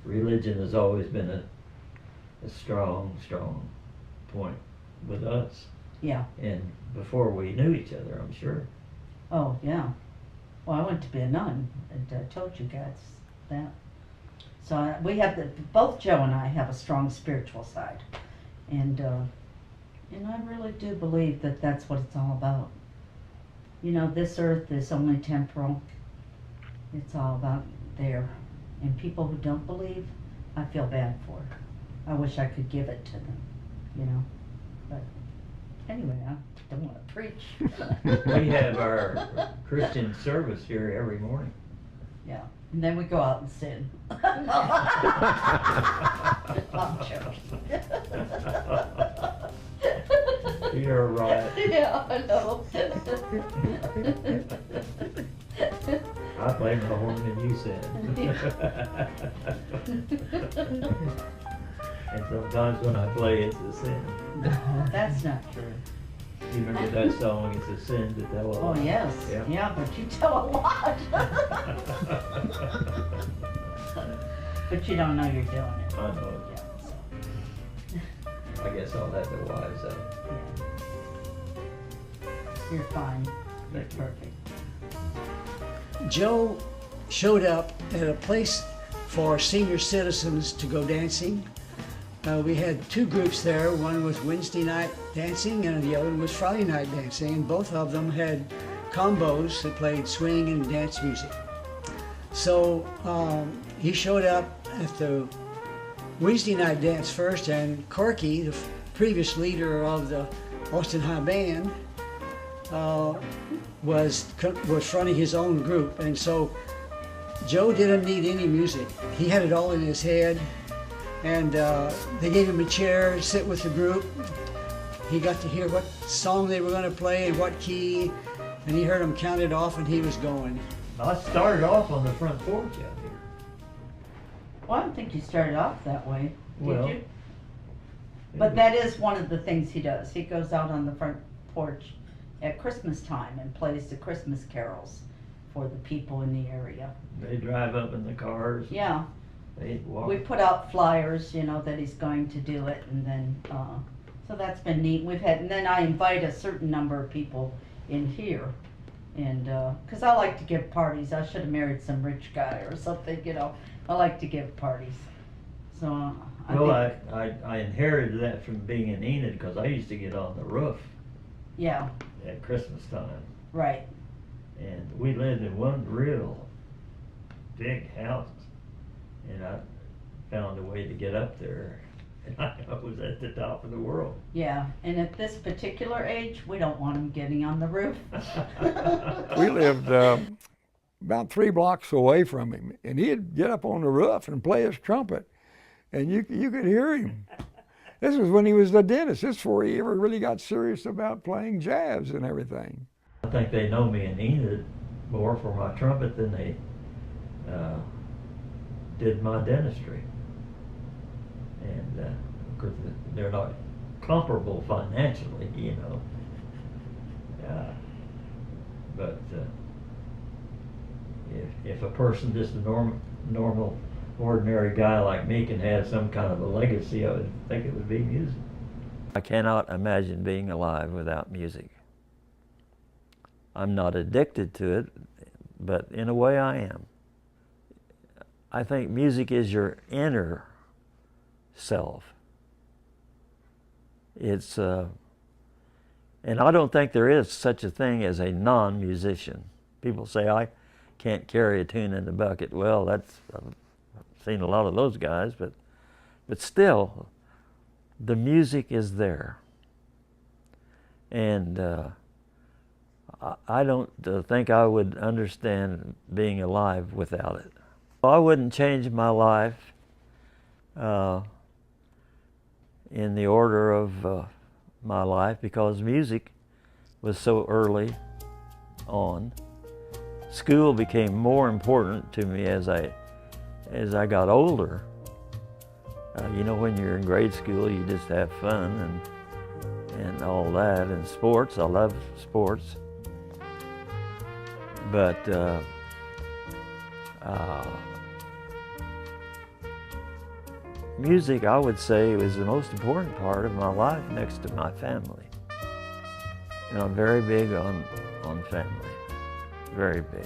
Religion has always been a strong point with us. yeah. And before we knew each other, I'm sure. Oh yeah. Well, I went to be a nun, and I told you guys that. So we have both Joe and I have a strong spiritual side, and I really do believe that that's what it's all about. You know, this earth is only temporal. It's all about there. And people who don't believe, I feel bad for. I wish I could give it to them, you know. But anyway, I don't want to preach. We have our Christian service here every morning. Yeah. And then we go out and sin. I'm joking. You're right. Yeah, I know. I play my horn and you sing. And sometimes when I play, it's a sin. No, that's not true. You remember that song, It's a Sin to Tell a Lie? Oh, yes. Yeah, but you tell a lot. But you don't know you're doing it. I know it. Yeah, so. I guess I'll have to wise up. Yeah. You're fine. You're Thank you. perfect. Joe showed up at a place for senior citizens to go dancing. We had two groups there. One was Wednesday night dancing and the other was Friday night dancing. And both of them had combos that played swing and dance music. So he showed up at the Wednesday night dance first, and Corky, the previous leader of the Austin High Band, was fronting his own group. And so Joe didn't need any music. He had it all in his head. And they gave him a chair to sit with the group. He got to hear what song they were going to play and what key, and he heard them count it off, and he was going. I started off on the front porch out here. Well, I don't think you started off that way, did Well, you? But that is one of the things he does. He goes out on the front porch at Christmas time and plays the Christmas carols for the people in the area. They drive up in the cars. Yeah. They walk. We put out flyers, you know, that he's going to do it, and then, so that's been neat. And then I invite a certain number of people in here, and, cause I like to give parties. I should have married some rich guy or something, you know. I like to give parties. So, I inherited that from being in Enid, because I used to get on the roof yeah, at Christmas time. right. And we lived in one real big house. And I found a way to get up there. And I was at the top of the world. Yeah, and at this particular age, we don't want him getting on the roof. We lived about 3 blocks away from him, and he'd get up on the roof and play his trumpet, and you could hear him. This was when he was the dentist. This is before he ever really got serious about playing jazz and everything. I think they know me in Enid more for my trumpet than they did my dentistry. And of course, they're not comparable financially, you know. But if a person, just a normal, ordinary guy like me, can have some kind of a legacy, I would think it would be music. I cannot imagine being alive without music. I'm not addicted to it, but in a way I am. I think music is your inner self. It's, and I don't think there is such a thing as a non-musician. People say, I can't carry a tune in the bucket. Well, I've seen a lot of those guys, but But still, the music is there. And I don't think I would understand being alive without it. I wouldn't change my life in the order of my life, because music was so early on. School became more important to me as I got older. You know, when you're in grade school, you just have fun and all that, and sports. I love sports, but music, I would say, was the most important part of my life next to my family. And I'm very big on family, very big.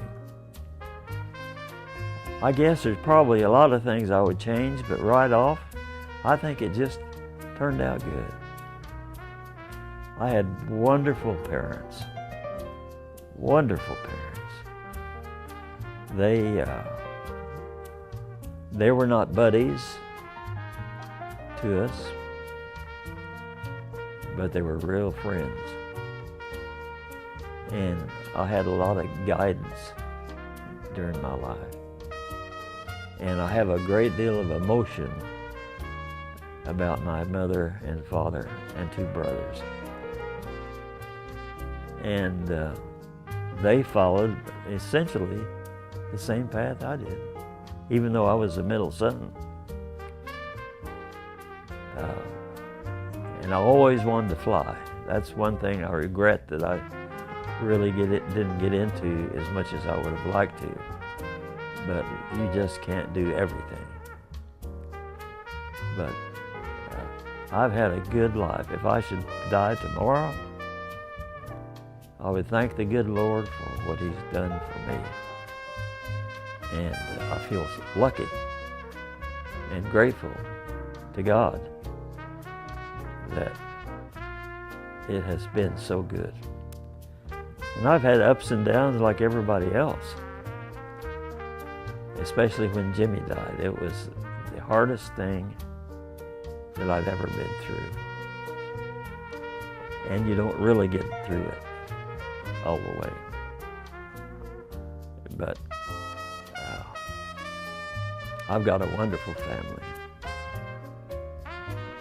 I guess there's probably a lot of things I would change, but right off, I think it just turned out good. I had wonderful parents, wonderful parents. They were not buddies to us, but they were real friends. And I had a lot of guidance during my life. And I have a great deal of emotion about my mother and father and two brothers. And they followed essentially the same path I did, even though I was the middle son. And I always wanted to fly. That's one thing I regret that I really didn't get into as much as I would have liked to. But you just can't do everything. But I've had a good life. If I should die tomorrow, I would thank the good Lord for what He's done for me. And I feel lucky and grateful to God that it has been so good. And I've had ups and downs like everybody else, especially when Jimmy died. It was the hardest thing that I've ever been through. And you don't really get through it all the way. But I've got a wonderful family.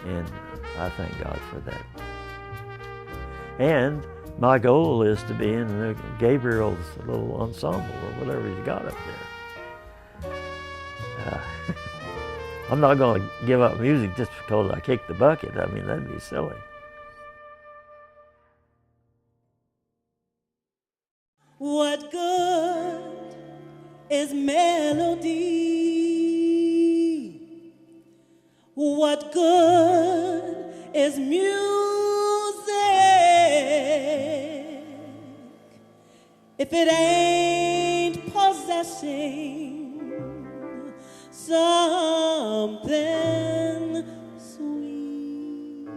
And I thank God for that. And my goal is to be in Gabriel's little ensemble or whatever he's got up there. I'm not going to give up music just because I kicked the bucket. I mean, that'd be silly. What good is melody? What good is music if it ain't possessing something sweet?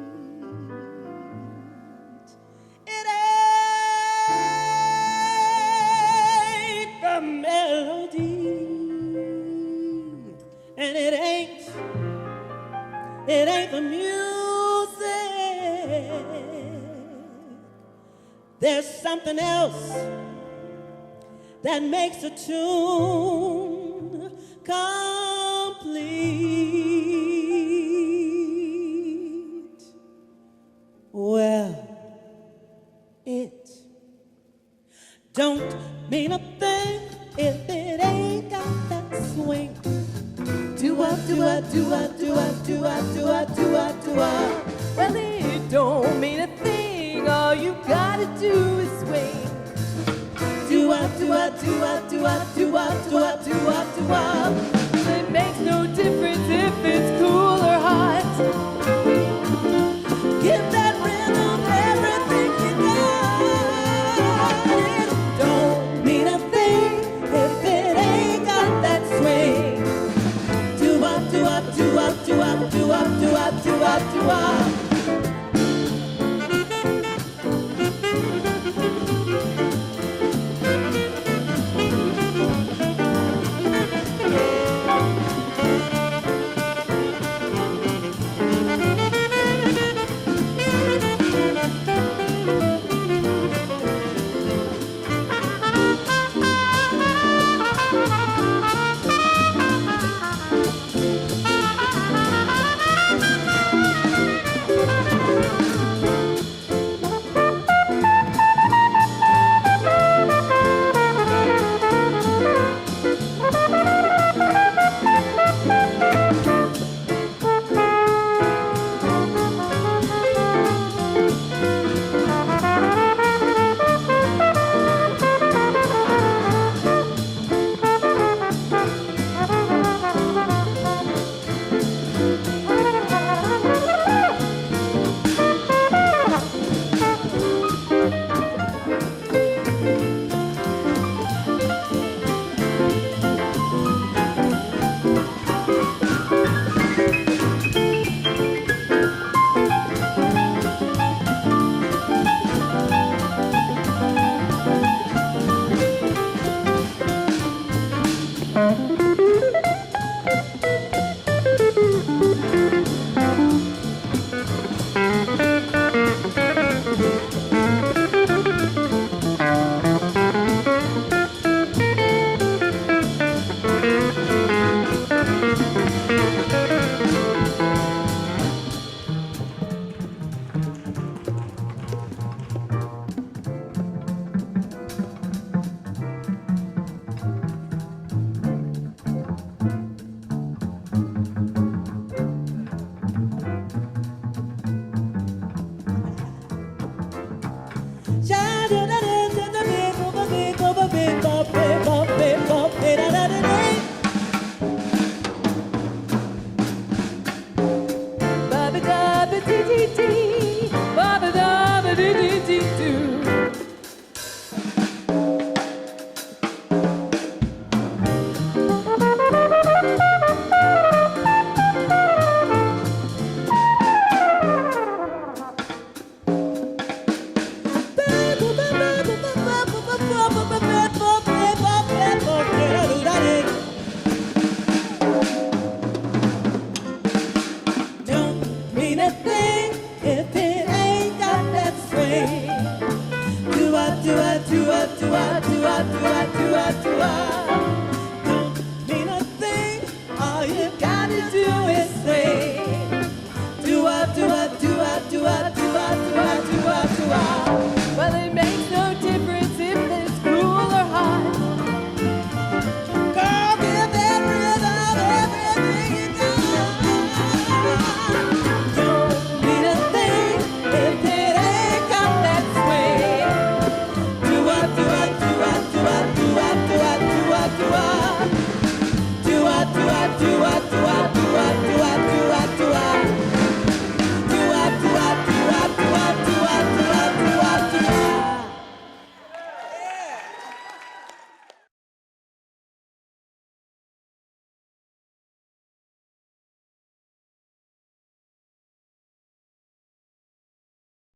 It ain't the melody, and it ain't the music. There's something else that makes a tune complete. Well, it don't mean a thing if it ain't got that swing. Do-a, do-a, do-a, do-a, do-a, do-a, do-a, do-a. Well, it don't mean a thing. All you gotta do is swing. Do-a, do-a, do-a, do-a, do-a, do-a, do-a, do-a. It makes no difference if it's cool.